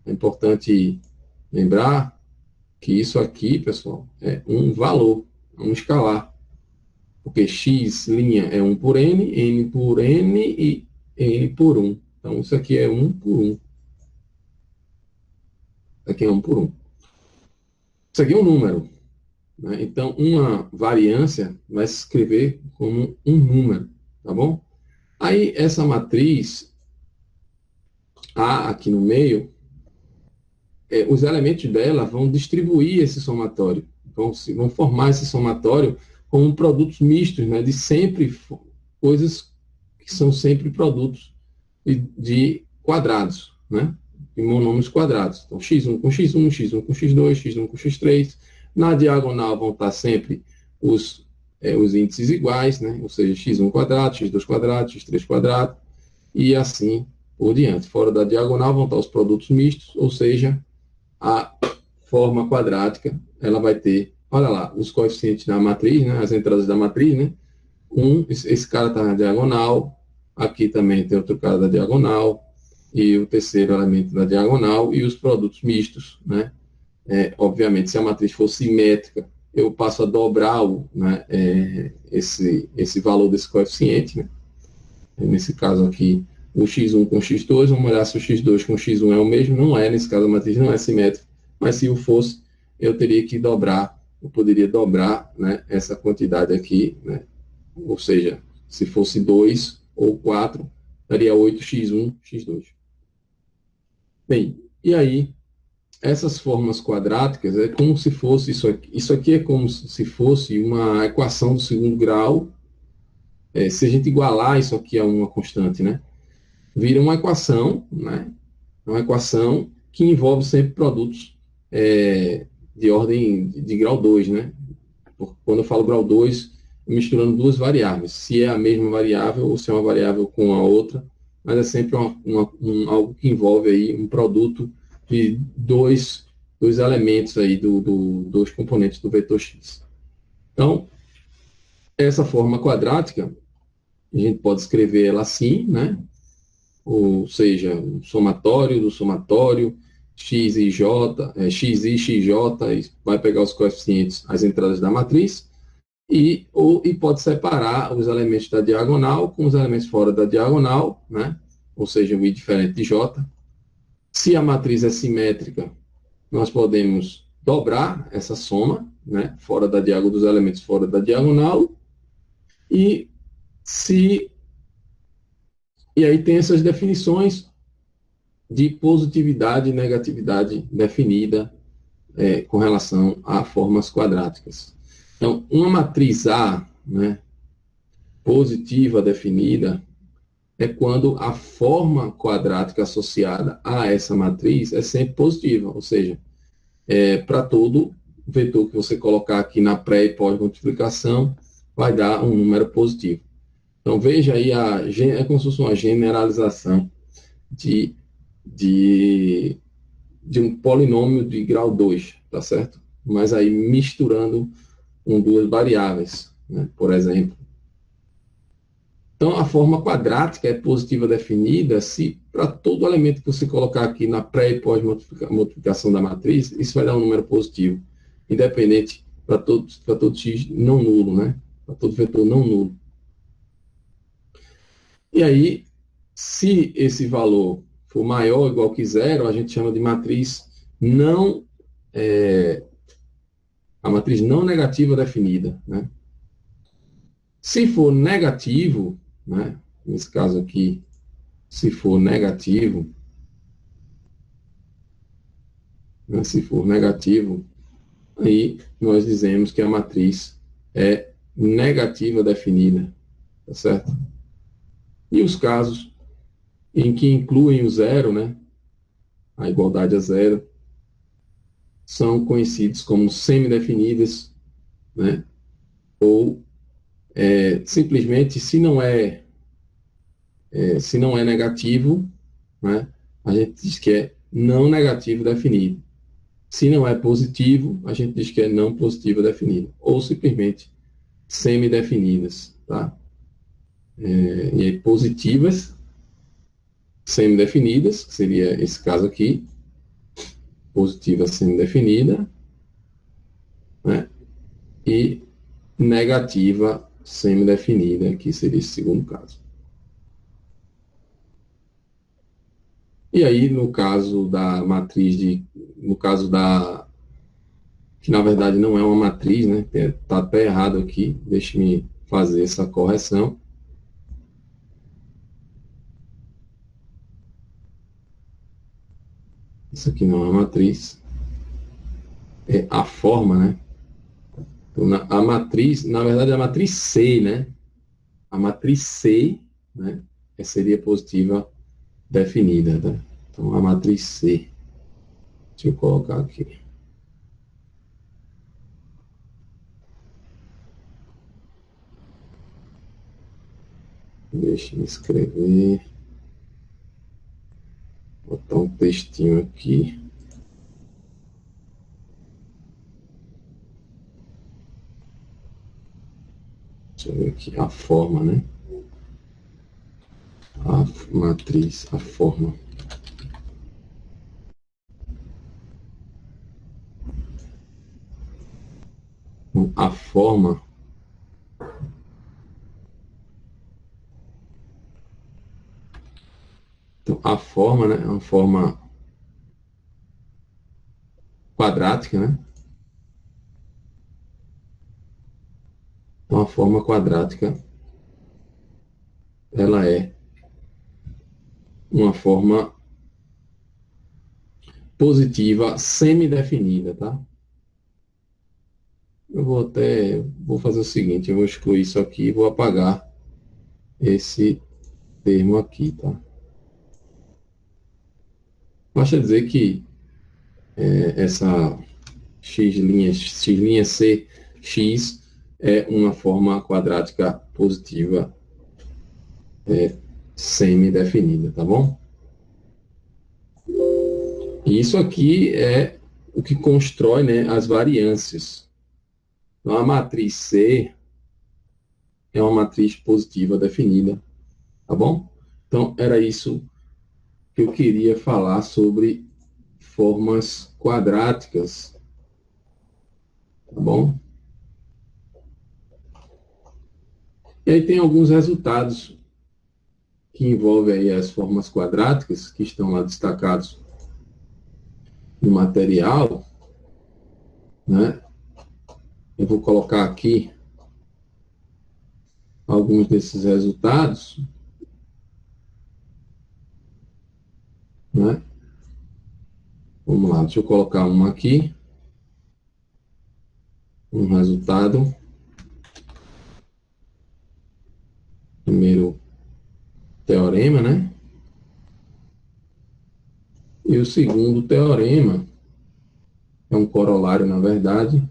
É importante lembrar que isso aqui, pessoal, é um valor, um escalar. Porque x' é 1 por n por n e n por 1. Então, isso aqui é 1 por 1. Isso aqui é 1 por 1. Isso aqui é um número, né? Então, uma variância vai se escrever como um número, tá bom? Aí, essa matriz A aqui no meio, os elementos dela vão distribuir esse somatório, vão formar esse somatório como produtos mistos, né, de sempre coisas que são sempre produtos de quadrados, né, de monômios quadrados. Então, x1 com x1, x1 com x2, x1 com x3. Na diagonal vão estar sempre os índices iguais, né, ou seja, x1 quadrado, x2 quadrado, x3 quadrado, e assim por diante. Fora da diagonal vão estar os produtos mistos, ou seja, a forma quadrática, ela vai ter, olha lá, os coeficientes da matriz, né, as entradas da matriz, né, esse cara está na diagonal, aqui também tem outro cara da diagonal, e o terceiro elemento da diagonal, e os produtos mistos, né, obviamente, se a matriz for simétrica, eu passo a dobrar esse valor desse coeficiente, né, nesse caso aqui, o x1 com x2, vamos olhar se o x2 com x1 é o mesmo, não é, nesse caso a matriz não é simétrica, mas se o fosse, eu teria que dobrar, eu poderia dobrar, né, essa quantidade aqui, né, ou seja, se fosse 2 ou 4, daria 8x1, x2. Bem, e aí, essas formas quadráticas é como se fosse isso aqui é como se fosse uma equação do segundo grau, se a gente igualar isso aqui a uma constante, né, vira uma equação, né? Uma equação que envolve sempre produtos de ordem de grau 2, né? Quando eu falo grau 2, misturando duas variáveis, se é a mesma variável ou se é uma variável com a outra, mas é sempre algo que envolve aí um produto de dois elementos aí, dois componentes do vetor x. Então, essa forma quadrática, a gente pode escrever ela assim, né? Ou seja, o somatório do somatório, x e j, x e xj, e vai pegar os coeficientes, as entradas da matriz, e pode separar os elementos da diagonal com os elementos fora da diagonal, né? Ou seja, o i diferente de j. Se a matriz é simétrica, nós podemos dobrar essa soma, né? Fora da diagonal, dos elementos fora da diagonal, e aí tem essas definições de positividade e negatividade definida com relação a formas quadráticas. Então, uma matriz A, né, positiva definida, é quando a forma quadrática associada a essa matriz é sempre positiva, ou seja, para todo vetor que você colocar aqui na pré e pós-multiplicação, vai dar um número positivo. Então, veja aí, é como se fosse uma generalização de um polinômio de grau 2, tá certo? Mas aí misturando com duas variáveis, né? Por exemplo. Então, a forma quadrática é positiva definida se para todo elemento que você colocar aqui na pré e pós-multiplicação da matriz, isso vai dar um número positivo, independente para todo x não nulo, né? Para todo vetor não nulo. E aí, se esse valor for maior ou igual que zero, a gente chama de matriz a matriz não negativa definida, né? Se for negativo, né? Nesse caso aqui, se for negativo, né? Se for negativo, aí nós dizemos que a matriz é negativa definida, tá certo? E os casos em que incluem o zero, né? A igualdade a zero, são conhecidos como semidefinidas, né? Ou simplesmente, se não é negativo, né? A gente diz que é não negativo definido. Se não é positivo, a gente diz que é não positivo definido. Ou simplesmente semidefinidas, tá? E aí, positivas, semidefinidas, que seria esse caso aqui, positiva semidefinida, né? E negativa semidefinida, que seria esse segundo caso. E aí, no caso da matriz que na verdade não é uma matriz, né? Está até errado aqui, deixe-me fazer essa correção. Isso aqui não é uma matriz, é a forma, né? Então, a matriz, na verdade, é a matriz C, né? A matriz C, né? Seria positiva definida, tá? Então, a matriz C. Deixa eu colocar aqui. Deixa eu escrever. Vou botar um textinho aqui. Deixa eu ver aqui. A forma, né? A matriz, a forma. A forma então, a forma, né, é uma forma quadrática, né? Então, a forma quadrática, ela é uma forma positiva semidefinida, tá? Eu vou fazer o seguinte, eu vou excluir isso aqui e vou apagar esse termo aqui, tá? Basta dizer que essa x' c, x é uma forma quadrática positiva semidefinida, tá bom? E isso aqui é o que constrói, né, as variâncias. Então, a matriz C é uma matriz positiva definida, tá bom? Então, era isso que eu queria falar sobre formas quadráticas, tá bom? E aí tem alguns resultados que envolvem aí as formas quadráticas, que estão lá destacados no material, né? Eu vou colocar aqui alguns desses resultados, né? Vamos lá, deixa eu colocar um aqui, um resultado. Primeiro teorema, né? E o segundo teorema, é um corolário, na verdade,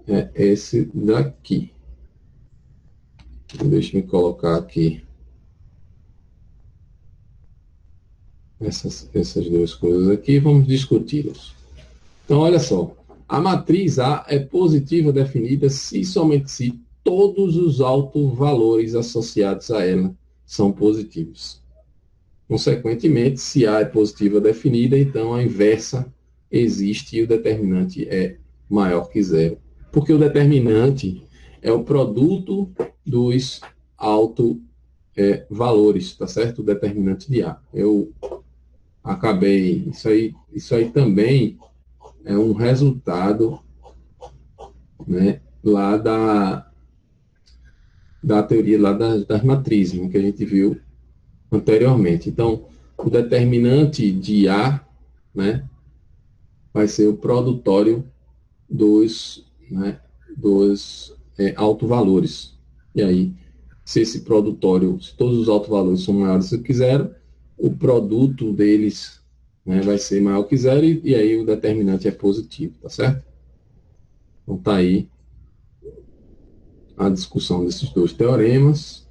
é esse daqui. Deixa eu colocar aqui essas duas coisas aqui e vamos discuti-las. Então, olha só. A matriz A é positiva definida se somente se todos os autovalores associados a ela são positivos. Consequentemente, se A é positiva definida, então a inversa existe e o determinante é maior que zero. Porque o determinante é o produto dos autovalores, tá certo? O determinante de A. Eu acabei, isso aí também é um resultado, né, lá da teoria lá das matrizes, né, que a gente viu anteriormente. Então, o determinante de A, né, vai ser o produtório dos, né, dos autovalores. E aí, se esse produtório, se todos os autovalores são maiores do que zero, o produto deles, né, vai ser maior que zero e aí o determinante é positivo, tá certo? Então tá aí a discussão desses dois teoremas,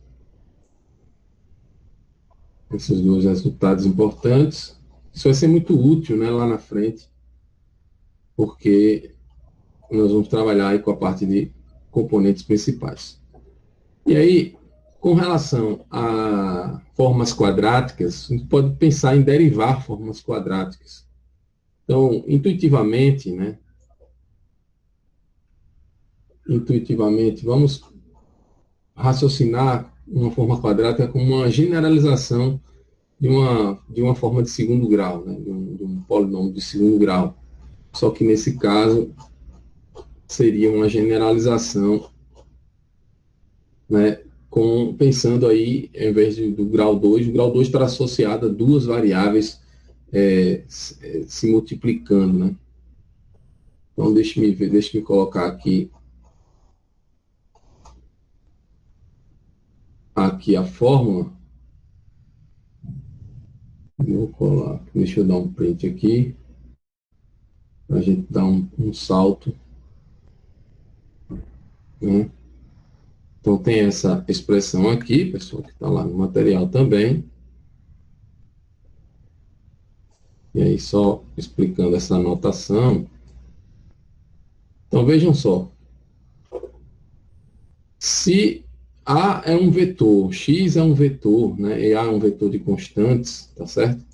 esses dois resultados importantes. Isso vai ser muito útil, né, lá na frente, porque nós vamos trabalhar aí com a parte de componentes principais. E aí, com relação a formas quadráticas, a gente pode pensar em derivar formas quadráticas. Então, intuitivamente, vamos raciocinar uma forma quadrática como uma generalização de uma forma de segundo grau, né? De um polinômio de segundo grau. Só que nesse caso seria uma generalização, né? Pensando aí, em vez do grau 2, o grau 2 estará associado a duas variáveis se multiplicando, né? Então, deixa me colocar aqui a fórmula. Deixa eu dar um print aqui, para a gente dar um salto, né? Então, tem essa expressão aqui, pessoal, que está lá no material também. E aí, só explicando essa notação. Então, vejam só. Se A é um vetor, X é um vetor, né? E A é um vetor de constantes, tá certo?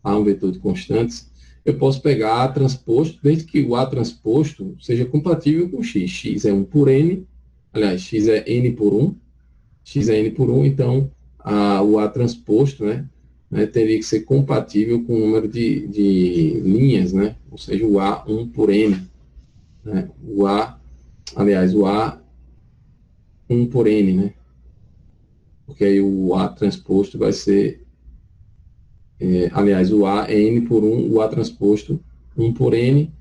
A é um vetor de constantes. Eu posso pegar A transposto, desde que o A transposto seja compatível com X. X é 1 por N, aliás, X é N por 1. X é N por 1, então o A transposto, né, teria que ser compatível com o número de linhas, né? Ou seja, o A 1 por N. Né? O A 1 por N, né? Porque aí o A transposto vai ser, o A é N por 1, o A transposto 1 por N,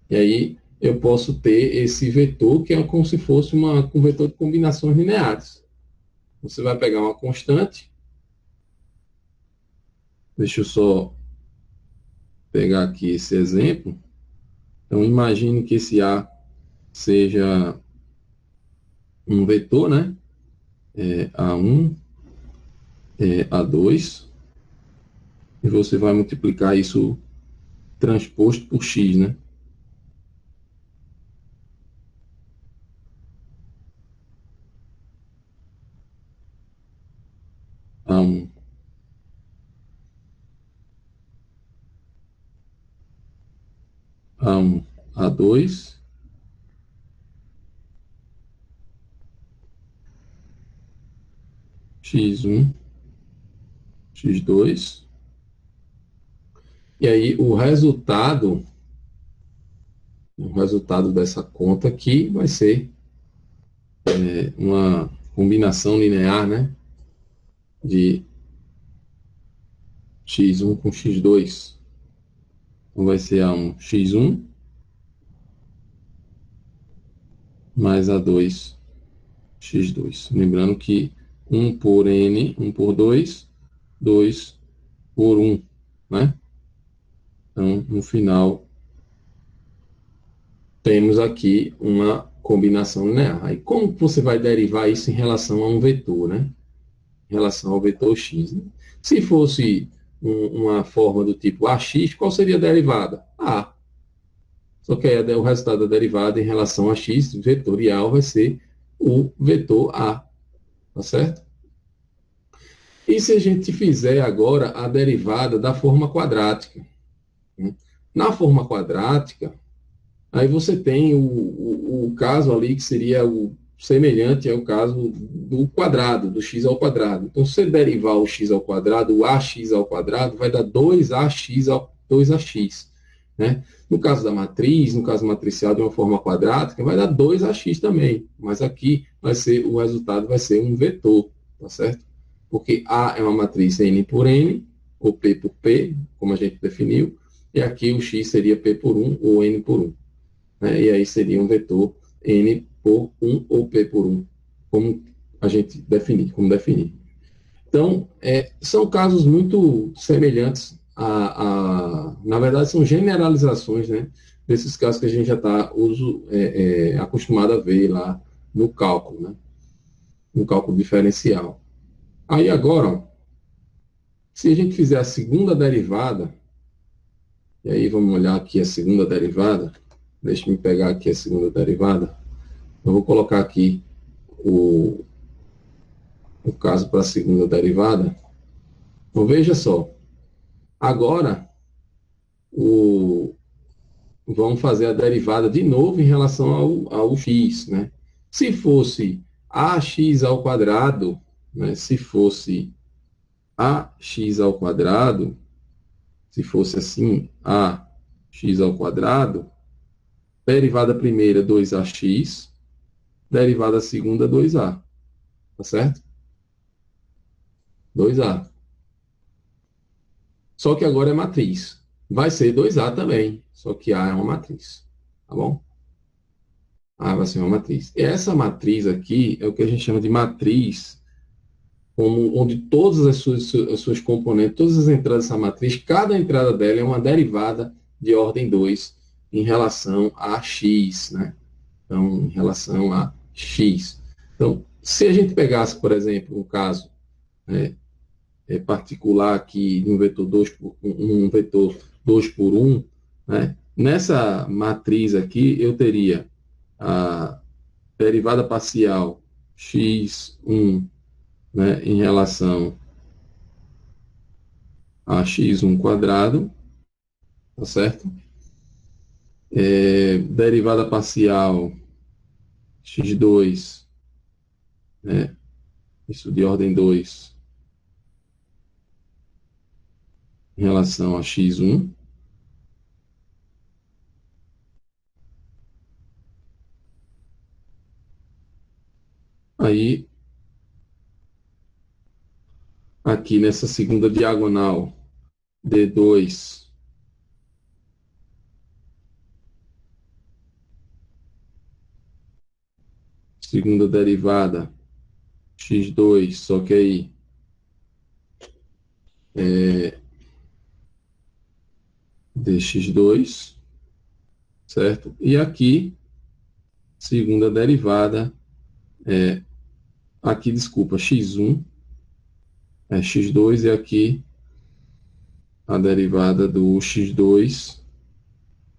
e aí eu posso ter esse vetor que é como se fosse um vetor de combinações lineares. Você vai pegar uma constante, deixa eu só pegar aqui esse exemplo. Então, imagine que esse A seja um vetor, né? A1, A2, e você vai multiplicar isso transposto por X, né? A1. A1, A2, X1, X2. E aí o resultado dessa conta aqui vai ser uma combinação linear, né, de x1 com x2. Então vai ser A1 x1 mais A2 x2. Lembrando que 1 por n, 1 por 2, 2 por 1, né? Então, no final, temos aqui uma combinação linear. Aí, como você vai derivar isso em relação a um vetor, né? Em relação ao vetor x, né? Se fosse uma forma do tipo AX, qual seria a derivada? A. Só que aí o resultado da derivada em relação a x vetorial vai ser o vetor A. Tá certo? E se a gente fizer agora a derivada da forma quadrática? Né? Na forma quadrática, aí você tem o caso ali que seria o semelhante ao caso do quadrado, do x ao quadrado. Então, se você derivar o x ao quadrado, o ax ao quadrado, vai dar 2ax. Né? No caso da matriz, no caso matricial de uma forma quadrática, vai dar 2ax também. Mas aqui o resultado vai ser um vetor, tá certo? Porque A é uma matriz n por n, ou P por P, como a gente definiu, e aqui o x seria P por 1 ou n por 1. Né? E aí seria um vetor n por 1 ou p por 1, como a gente definir, como definir. Então, são casos muito semelhantes na verdade, são generalizações, né, desses casos que a gente já está acostumado a ver lá no cálculo, né, no cálculo diferencial. Aí agora, se a gente fizer a segunda derivada, e aí vamos olhar aqui a segunda derivada, deixa eu pegar aqui a segunda derivada. Eu vou colocar aqui o caso para a segunda derivada. Então, veja só. Agora, vamos fazer a derivada de novo em relação ao x. Né? Se fosse ax ao quadrado, né? Se fosse ax ao quadrado, se fosse assim, ax ao quadrado, derivada primeira 2ax, derivada segunda 2a. Tá certo? 2a. Só que agora é matriz. Vai ser 2a também, só que A é uma matriz. Tá bom? A vai ser uma matriz. E essa matriz aqui é o que a gente chama de matriz, onde todas as suas componentes, todas as entradas dessa matriz, cada entrada dela é uma derivada de ordem 2 em relação a x. Né? Então, em relação a x. Então, se a gente pegasse, por exemplo, um caso particular aqui de um vetor 2 por 1, né? Nessa matriz aqui eu teria a derivada parcial x1, né, em relação a x1 quadrado, tá certo? Derivada parcial x2, né, isso de ordem 2, em relação a x1. Aí, aqui nessa segunda diagonal, D2, segunda derivada, x2, só que aí dx2, certo? E aqui, segunda derivada, aqui, desculpa, x1, x2, e aqui a derivada do x2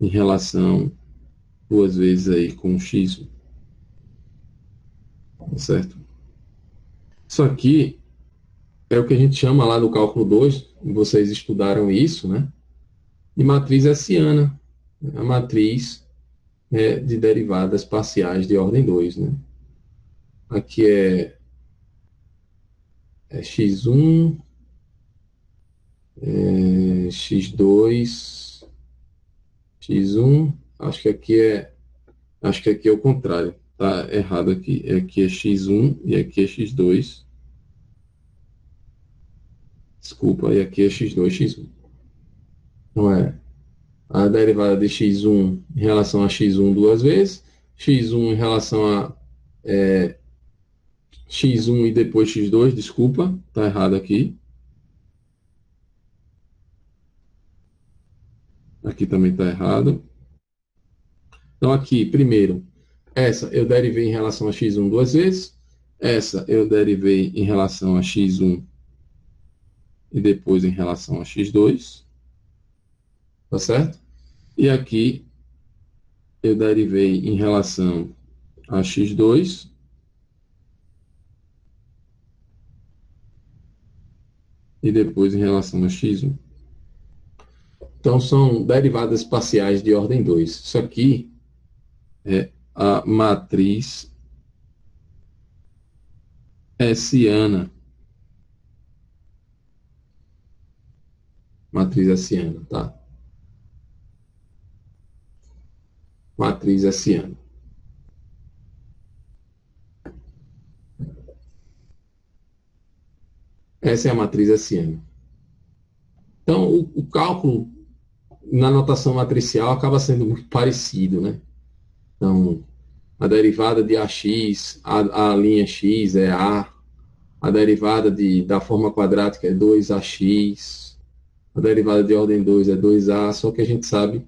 em relação duas vezes aí com x1, certo? Isso aqui é o que a gente chama lá no cálculo 2, vocês estudaram isso, né? De matriz hessiana. a matriz de derivadas parciais de ordem 2, né? Aqui é x1, x2, x1, acho que aqui é o contrário, tá errado aqui. Aqui é x1 e aqui é x2. Desculpa, e aqui é x2, x1. Então a derivada de x1 em relação a x1 duas vezes, x1 em relação a x1 e depois x2, desculpa, tá errado aqui. Aqui também tá errado. Então aqui, primeiro, essa eu derivei em relação a x1 duas vezes, essa eu derivei em relação a x1 e depois em relação a x2, tá certo? E aqui eu derivei em relação a x2 e depois em relação a x1. Então, são derivadas parciais de ordem 2. Isso aqui é a matriz hessiana. Matriz hessiana, tá? Matriz hessiana. Essa é a matriz hessiana. Então, o cálculo na notação matricial acaba sendo muito parecido, né? Então, a derivada de AX, a linha X é a derivada da forma quadrática é 2AX, a derivada de ordem 2 é 2A, só que a gente sabe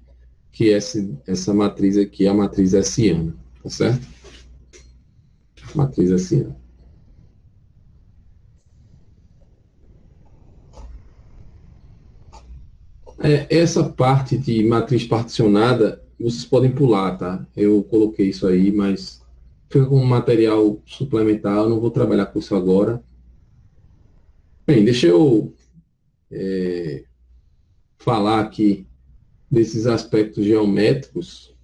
que essa matriz aqui é a matriz hessiana, tá certo? Matriz hessiana. Essa parte de matriz particionada, vocês podem pular, tá? Eu coloquei isso aí, mas fica como material suplementar, eu não vou trabalhar com isso agora. Bem, deixa eu falar aqui desses aspectos geométricos,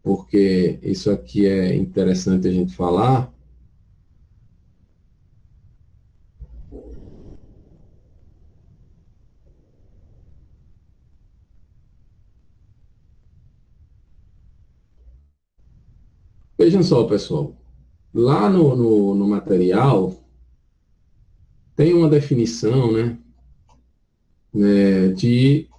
porque isso aqui é interessante a gente falar. Vejam só, pessoal, lá no material tem uma definição, né, de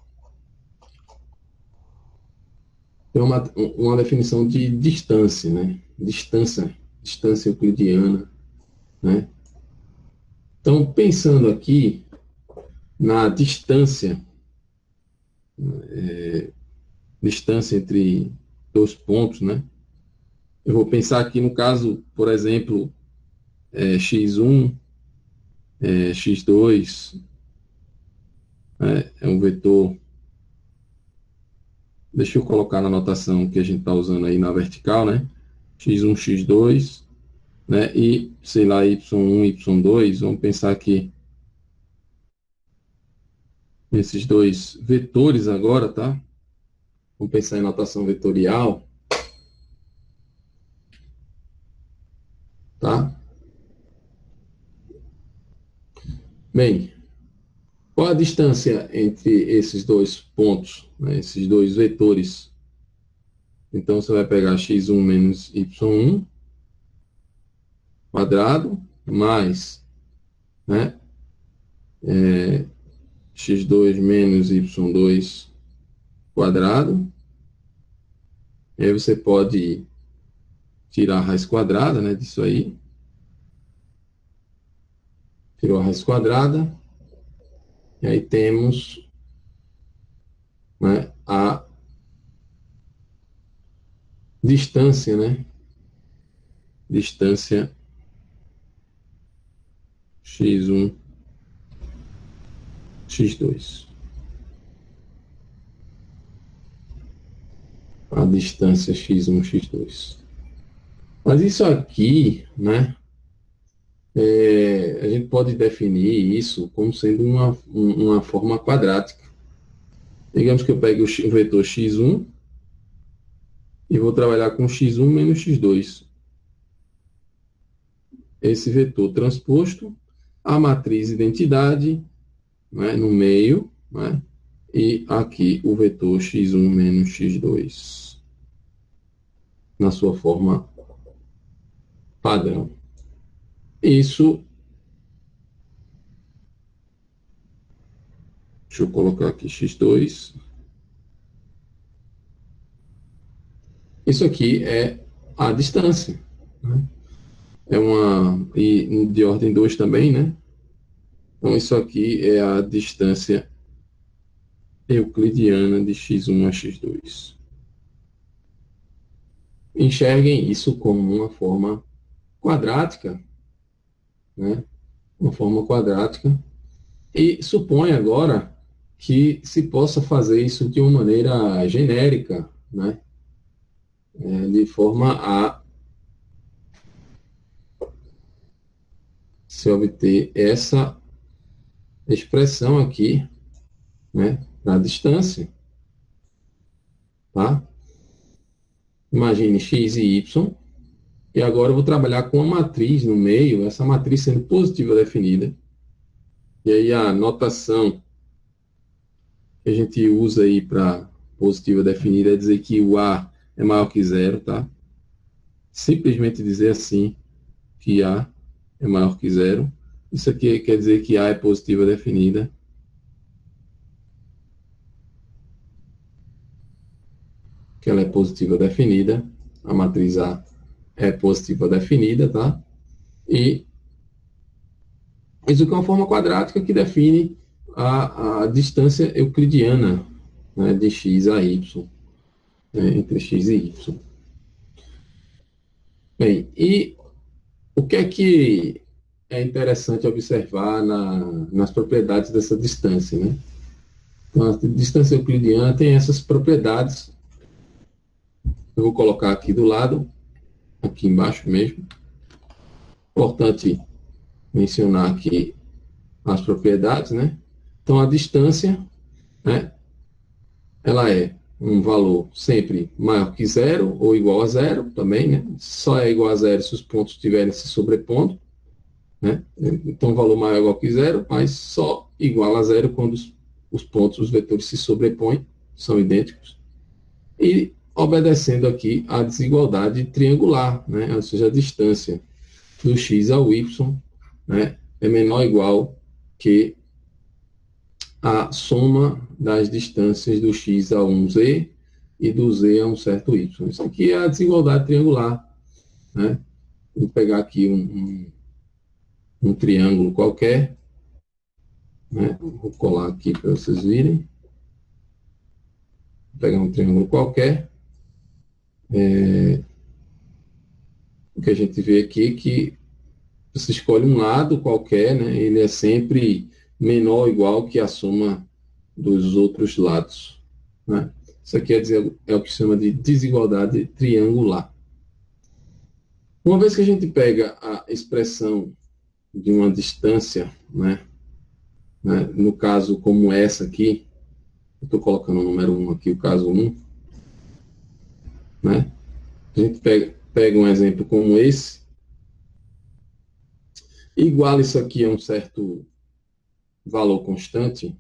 tem uma definição de distância, né, distância euclidiana, né. Então, pensando aqui na distância entre dois pontos, né, eu vou pensar aqui no caso, por exemplo, x1, x2, é um vetor. Deixa eu colocar na notação que a gente está usando aí na vertical, né? x1, x2, né? E, sei lá, y1, y2. Vamos pensar aqui nesses dois vetores agora, tá? Vamos pensar em notação vetorial, tá? Bem, qual a distância entre esses dois pontos, né? Esses dois vetores? Então, você vai pegar x1 menos y1 quadrado, mais, né, x2 menos y2 quadrado. E aí você pode tirar a raiz quadrada, né, disso aí. Tirou a raiz quadrada. E aí temos, né, a distância, né? Distância x1, x2. A distância x1, x2. Mas isso aqui, né? A gente pode definir isso como sendo uma forma quadrática. Digamos que eu pegue o vetor x1 e vou trabalhar com x1 menos x2. Esse vetor transposto, a matriz identidade, né, no meio, né, e aqui o vetor x1 menos x2, na sua forma padrão. Isso, deixa eu colocar aqui x2. Isso aqui é a distância, né? É uma, e de ordem 2 também, né? Então, isso aqui é a distância euclidiana de x1 a x2. Enxerguem isso como uma forma quadrática, né? Uma forma quadrática. E suponha agora que se possa fazer isso de uma maneira genérica, né? De forma a se obter essa expressão aqui, né? Na distância, tá? Imagine x e y. E agora eu vou trabalhar com uma matriz no meio, essa matriz sendo positiva definida. E aí a notação que a gente usa aí para positiva definida é dizer que o A é maior que zero, tá? Simplesmente dizer assim, que A é maior que zero. Isso aqui quer dizer que A é positiva definida. Que ela é positiva definida. A matriz A é positiva definida, tá? E isso aqui é uma forma quadrática que define a distância euclidiana, né, de x a y, né, entre x e y. Bem, e o que é interessante observar nas propriedades dessa distância, né? Então, a distância euclidiana tem essas propriedades. Eu vou colocar aqui do lado, aqui embaixo mesmo. Importante mencionar aqui as propriedades, né? Então, a distância, né, ela é um valor sempre maior que zero ou igual a zero também, né? Só é igual a zero se os pontos estiverem se sobrepondo, né? Então, valor maior ou igual que zero, mas só igual a zero quando os pontos, os vetores se sobrepõem, são idênticos. E obedecendo aqui a desigualdade triangular, né? Ou seja, a distância do x ao y, né, é menor ou igual que a soma das distâncias do x a um z e do z a um certo y. Isso aqui é a desigualdade triangular, né? Vou pegar aqui um triângulo qualquer, né? Vou colar aqui para vocês virem. Vou pegar um triângulo qualquer. O que a gente vê aqui é que você escolhe um lado qualquer, né? Ele é sempre menor ou igual que a soma dos outros lados, né? Isso aqui é o que se chama de desigualdade triangular. Uma vez que a gente pega a expressão de uma distância, né, no caso como essa aqui, eu estou colocando o número 1 aqui, o caso 1, né, a gente pega um exemplo como esse, iguala isso aqui a um certo valor constante,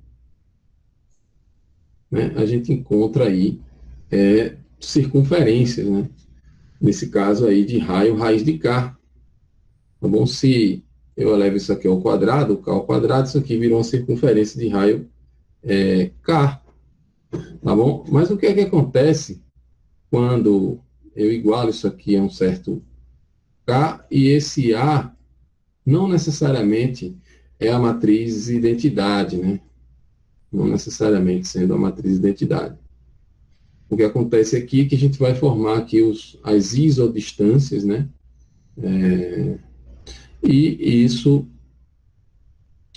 né, a gente encontra aí circunferências, né, nesse caso aí de raio, raiz de K. Tá bom? Se eu elevo isso aqui ao quadrado, K ao quadrado, isso aqui vira uma circunferência de raio K. Tá bom? Mas o que é que acontece quando eu igualo isso aqui a um certo K e esse A não necessariamente é a matriz identidade, né? Não necessariamente sendo a matriz identidade. O que acontece aqui é que a gente vai formar aqui as isodistâncias, né? E isso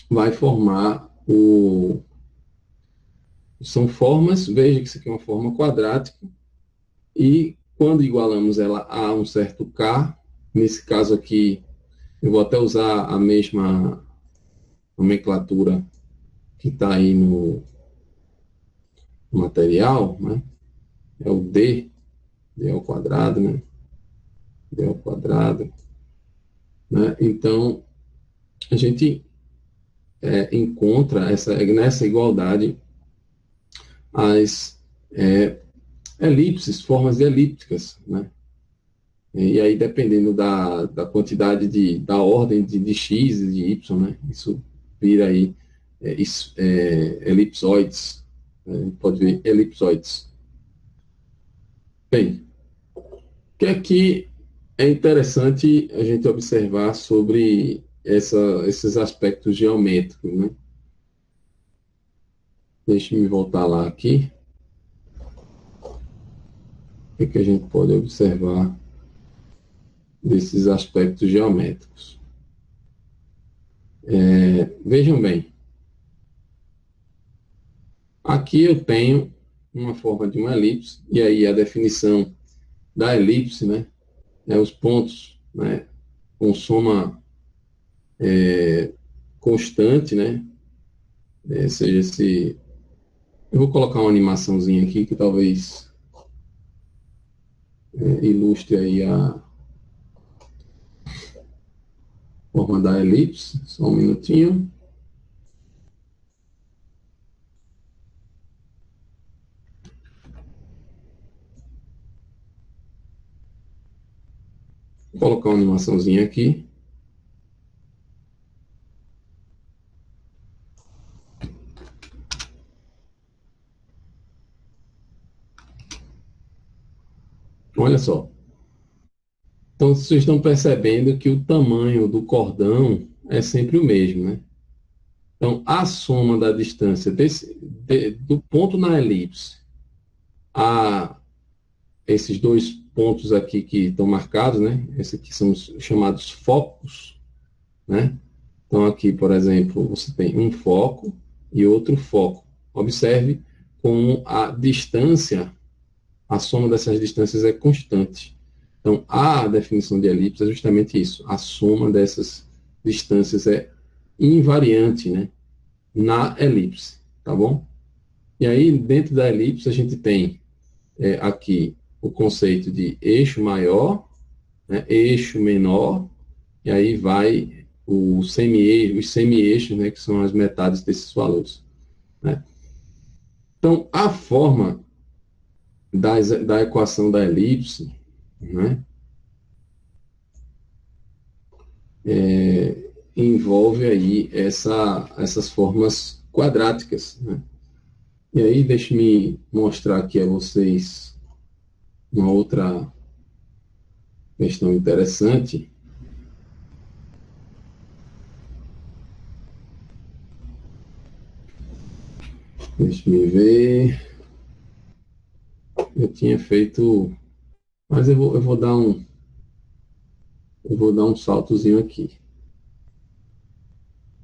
vai formar São formas, veja que isso aqui é uma forma quadrática, e quando igualamos ela a um certo K, nesse caso aqui, eu vou até usar a mesma nomenclatura que está aí material, né? É o D ao quadrado, né? D ao quadrado, né? Então, a gente encontra nessa igualdade as elipses, formas de elípticas, né? E aí, dependendo da quantidade da ordem de x e de y, né? Isso vira aí elipsoides, né? Pode ver elipsoides. Bem, o que aqui é interessante a gente observar sobre esses aspectos geométricos, né? Deixe-me voltar lá aqui. O que a gente pode observar desses aspectos geométricos? Vejam bem, aqui eu tenho uma forma de uma elipse, e aí a definição da elipse, né, os pontos, né, com soma constante, né, seja esse... Eu vou colocar uma animaçãozinha aqui que talvez ilustre aí a forma da elipse. Só um minutinho. Vou colocar uma animaçãozinha aqui. Olha só. Então, vocês estão percebendo que o tamanho do cordão é sempre o mesmo, né? Então, a soma da distância do ponto na elipse a esses dois pontos aqui que estão marcados, né? Esses aqui são os chamados focos, né? Então, aqui, por exemplo, você tem um foco e outro foco. Observe como a distância, a soma dessas distâncias é constante. Então, a definição de elipse é justamente isso. A soma dessas distâncias é invariante, né, na elipse, tá bom? E aí, dentro da elipse, a gente tem aqui o conceito de eixo maior, né, eixo menor, e aí vai os semi-eixos, né, que são as metades desses valores, né? Então, a forma da equação da elipse, né, envolve aí essas formas quadráticas, né? E aí, deixe-me mostrar aqui a vocês uma outra questão interessante. Deixe-me ver. Eu tinha feito, mas eu vou dar um saltozinho aqui.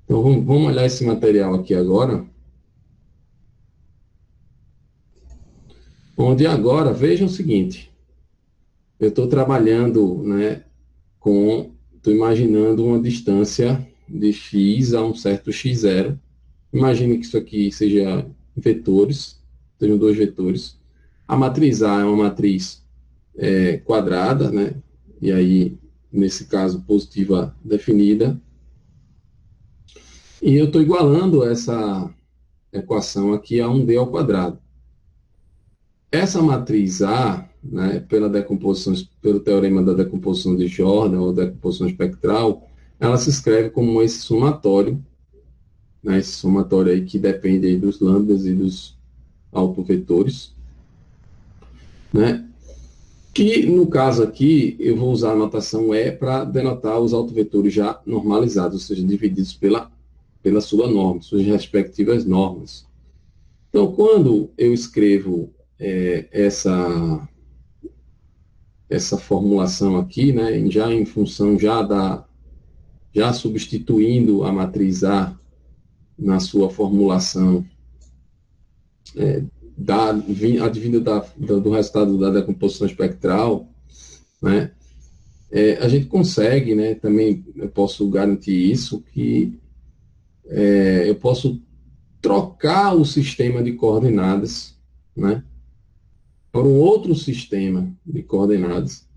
Então, vamos olhar esse material aqui agora. Onde agora, vejam o seguinte, eu estou trabalhando, né, estou imaginando uma distância de x a um certo x0. Imagine que isso aqui seja vetores, sejam dois vetores. A matriz A é uma matriz quadrada, né, e aí, nesse caso, positiva definida. E eu estou igualando essa equação aqui a um d ao quadrado. Essa matriz A, né, pelo teorema da decomposição de Jordan ou decomposição espectral, ela se escreve como esse somatório, né, esse somatório aí que depende aí dos lambdas e dos autovetores, né, que no caso aqui eu vou usar a notação E para denotar os autovetores já normalizados, ou seja, divididos pela sua norma, suas respectivas normas. Então, quando eu escrevo essa formulação aqui, né, já em função já substituindo a matriz A na sua formulação advindo do resultado da decomposição espectral, né, a gente consegue, né, também eu posso garantir isso, que eu posso trocar o sistema de coordenadas, né, para um outro sistema de coordenadas,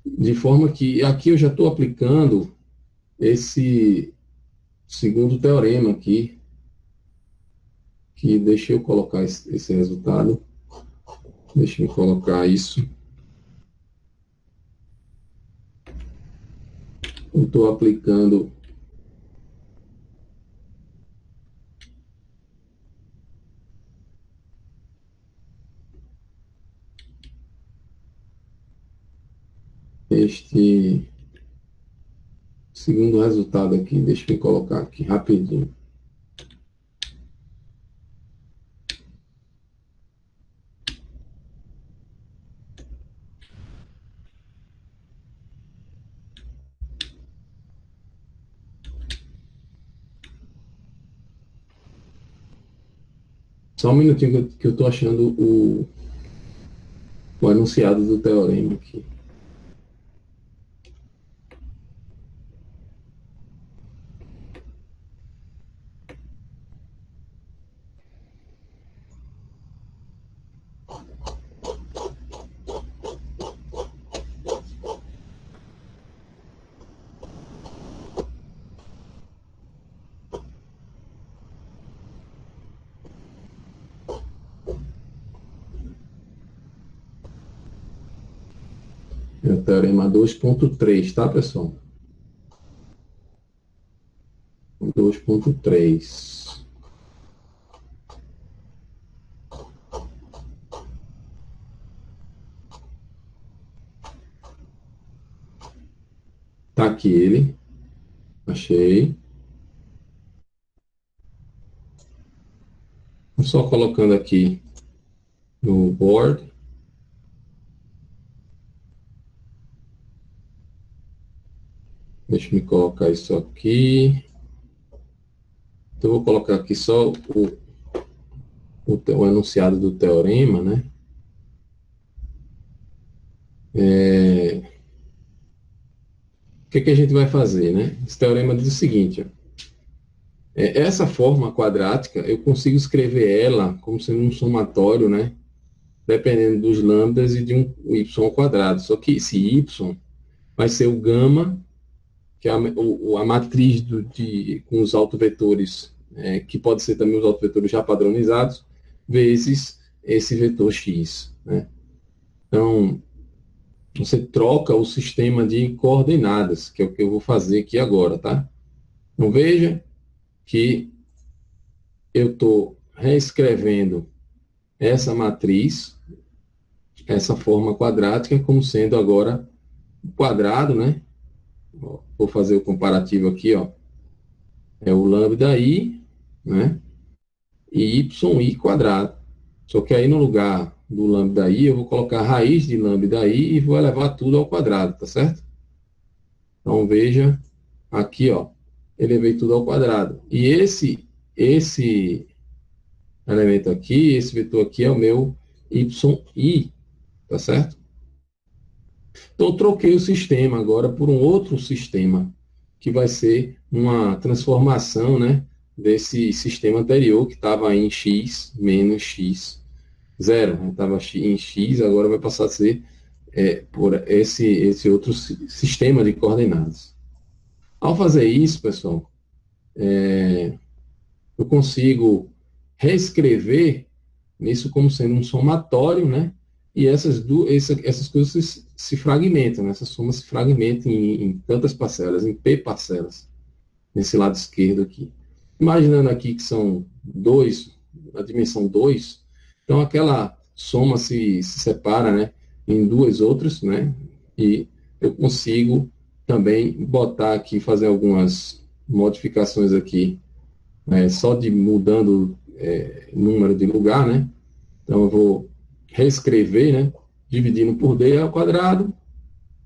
de forma que aqui eu já estou aplicando esse segundo teorema aqui, que deixa eu colocar esse resultado, deixa eu colocar isso. Eu estou aplicando este segundo resultado aqui, deixa eu colocar aqui rapidinho. Só um minutinho que eu estou achando o enunciado do teorema aqui. É o teorema 2.3, tá, pessoal? 2.3. Tá aqui ele. Achei. Só colocando aqui no board. Deixa eu me colocar isso aqui. Então, eu vou colocar aqui só o enunciado do teorema, né? O que a gente vai fazer, né? Esse teorema diz o seguinte, ó. Essa forma quadrática, eu consigo escrever ela como sendo um somatório, né? Dependendo dos lambdas e de um y ao quadrado. Só que esse y vai ser o gama, que é a matriz com os autovetores, que pode ser também os autovetores já padronizados, vezes esse vetor x, né? Então, você troca o sistema de coordenadas, que é o que eu vou fazer aqui agora, tá? Então, veja que eu estou reescrevendo essa matriz, essa forma quadrática, como sendo agora o quadrado, né? Vou fazer o comparativo aqui, ó. É o lambda i, né? E yi quadrado. Só que aí no lugar do lambda i, eu vou colocar a raiz de lambda i e vou elevar tudo ao quadrado, tá certo? Então veja aqui, ó. Elevei tudo ao quadrado. E esse elemento aqui, esse vetor aqui é o meu yi, tá certo? Então, eu troquei o sistema agora por um outro sistema, que vai ser uma transformação, né, desse sistema anterior, que estava em x menos x zero. Estava em x, agora vai passar a ser por esse outro sistema de coordenadas. Ao fazer isso, pessoal, eu consigo reescrever isso como sendo um somatório, né? E essas coisas se fragmentam, né? Essa soma se fragmenta em tantas parcelas, em p parcelas, nesse lado esquerdo aqui. Imaginando aqui que são 2, a dimensão 2, então aquela soma se separa, né, em duas outras, né? E eu consigo também botar aqui, fazer algumas modificações aqui, só de mudando número de lugar, né? Então, eu vou reescrever, né? Dividindo por d ao quadrado,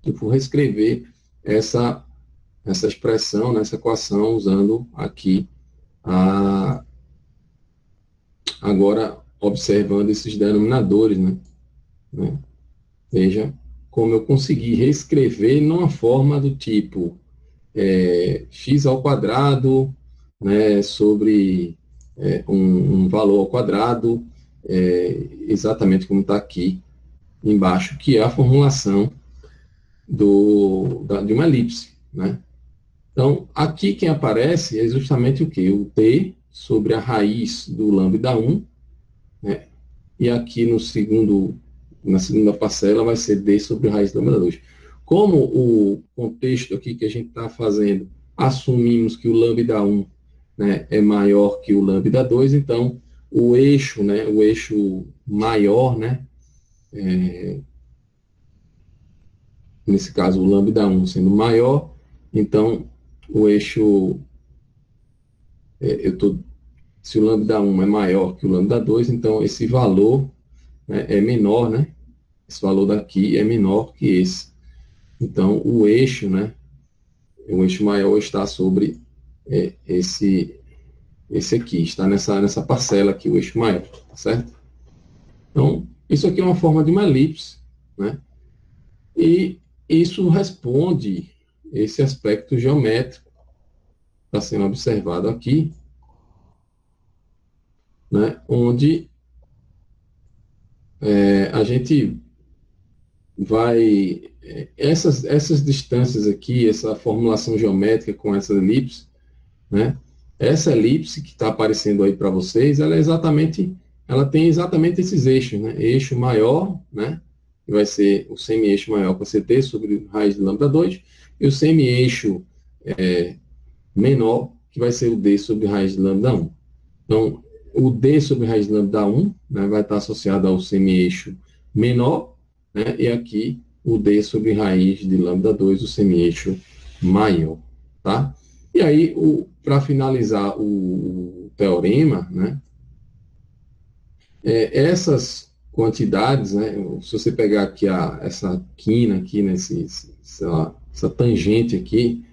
e vou reescrever essa expressão, né, essa equação, usando aqui, agora, observando esses denominadores, né? Veja como eu consegui reescrever numa forma do tipo x ao quadrado, né, sobre um valor ao quadrado, exatamente como está aqui embaixo, que é a formulação de uma elipse, né? Então, aqui quem aparece é justamente o quê? O D sobre a raiz do lambda 1, né? E aqui na segunda parcela vai ser D sobre a raiz do lambda 2. Como o contexto aqui que a gente está fazendo, assumimos que o lambda 1, né, é maior que o lambda 2, então o eixo, né, o eixo maior, né, nesse caso o lambda 1 sendo maior, então o eixo, se o lambda 1 é maior que o lambda 2, então esse valor, né, é menor, né, esse valor daqui é menor que esse. Então o eixo, né, o eixo maior está sobre esse aqui, está nessa parcela aqui, o eixo maior, tá certo? Então, isso aqui é uma forma de uma elipse, né? E isso responde esse aspecto geométrico que está sendo observado aqui, né? Onde a gente vai... essas distâncias aqui, essa formulação geométrica com essa elipse, né? Essa elipse que está aparecendo aí para vocês, ela tem exatamente esses eixos, né? Eixo maior, né? Que vai ser o semi-eixo maior com CT sobre raiz de lambda 2, e o semi-eixo menor, que vai ser o D sobre raiz de lambda 1. Então, o D sobre raiz de lambda 1, né, vai estar associado ao semi-eixo menor, né? E aqui o D sobre raiz de lambda 2, o semi-eixo maior, tá? E aí, para finalizar o teorema, né, essas quantidades, né, se você pegar aqui essa quina aqui, né, essa tangente aqui,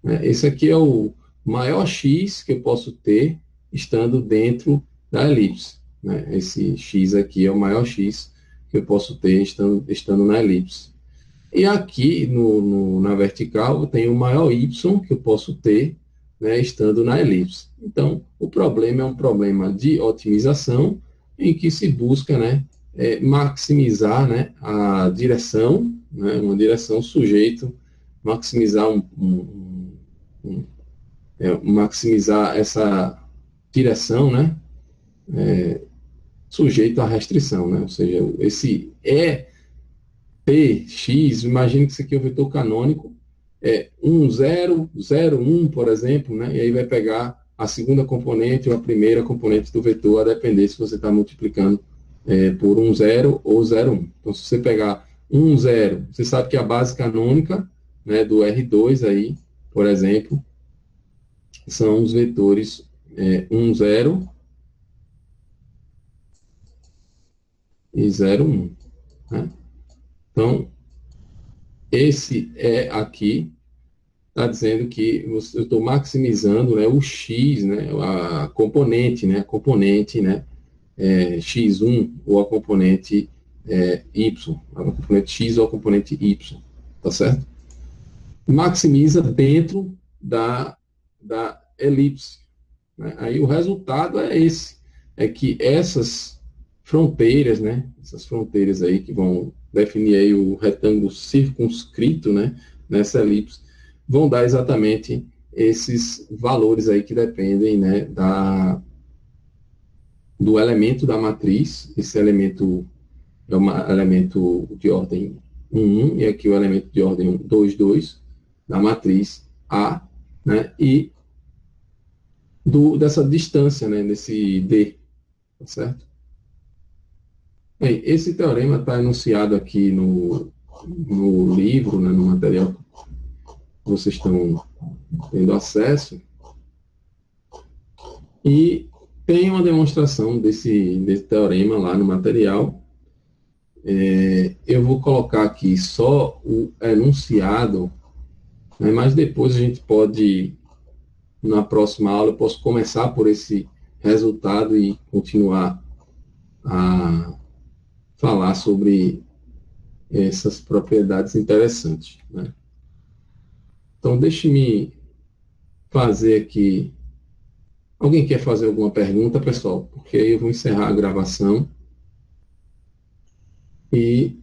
né, esse aqui é o maior x que eu posso ter estando dentro da elipse, né? Esse x aqui é o maior x que eu posso ter estando na elipse. E aqui na vertical tem o maior y que eu posso ter, né, estando na elipse. Então, o problema é um problema de otimização em que se busca, né, maximizar, né, a direção, né, uma direção sujeito, maximizar maximizar essa direção, né, sujeito à restrição, né? Ou seja, esse Px, imagine que isso aqui é o vetor canônico, 1, 0, 0, 1, por exemplo, né? E aí vai pegar a segunda componente ou a primeira componente do vetor, a depender se você está multiplicando por 1, 0 ou 0, 1. Então, se você pegar 1, 0, você sabe que a base canônica, né, do R2 aí, por exemplo, são os vetores 1, 0 e 0, 1. Né? Então, esse aqui está dizendo que eu estou maximizando, né, o x, né, a componente, né, x1 ou a componente y, a componente x ou a componente y, tá certo? Maximiza dentro da elipse. Né? Aí o resultado é esse, é que essas fronteiras, né, essas fronteiras aí que vão definir aí o retângulo circunscrito, né, nessa elipse, vão dar exatamente esses valores aí que dependem, né, do elemento da matriz. Esse elemento é um elemento de ordem 1, 1, e aqui o elemento de ordem 2, 2, da matriz A, né, e dessa distância, né, desse D, tá certo? Bem, esse teorema está enunciado aqui no livro, né, no material que vocês estão tendo acesso, e tem uma demonstração desse teorema lá no material. Eu vou colocar aqui só o enunciado, né, mas depois a gente pode, na próxima aula, eu posso começar por esse resultado e continuar a falar sobre essas propriedades interessantes. Né? Então, deixe-me fazer aqui. Alguém quer fazer alguma pergunta, pessoal? Porque aí eu vou encerrar a gravação e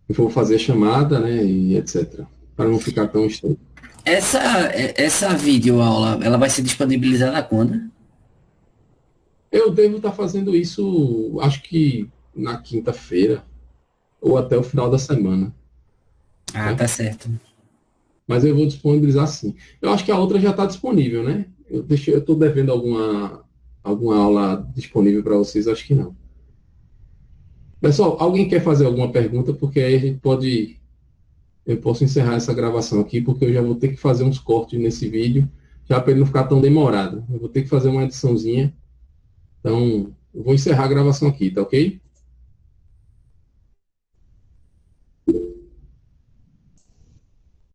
vou fazer chamada, né, e etc. Para não ficar tão estranho. Essa videoaula, ela vai ser disponibilizada quando? Eu devo estar fazendo isso, acho que na quinta-feira ou até o final da semana, Ah, tá? tá certo. Mas eu vou disponibilizar sim. Eu acho que a outra já está disponível, né? Eu estou devendo alguma aula disponível para vocês, acho que não. Pessoal, alguém quer fazer alguma pergunta? Porque aí a gente pode, eu posso encerrar essa gravação aqui, porque eu já vou ter que fazer uns cortes nesse vídeo, já para ele não ficar tão demorado. Eu vou ter que fazer uma ediçãozinha. Então, eu vou encerrar a gravação aqui, tá ok?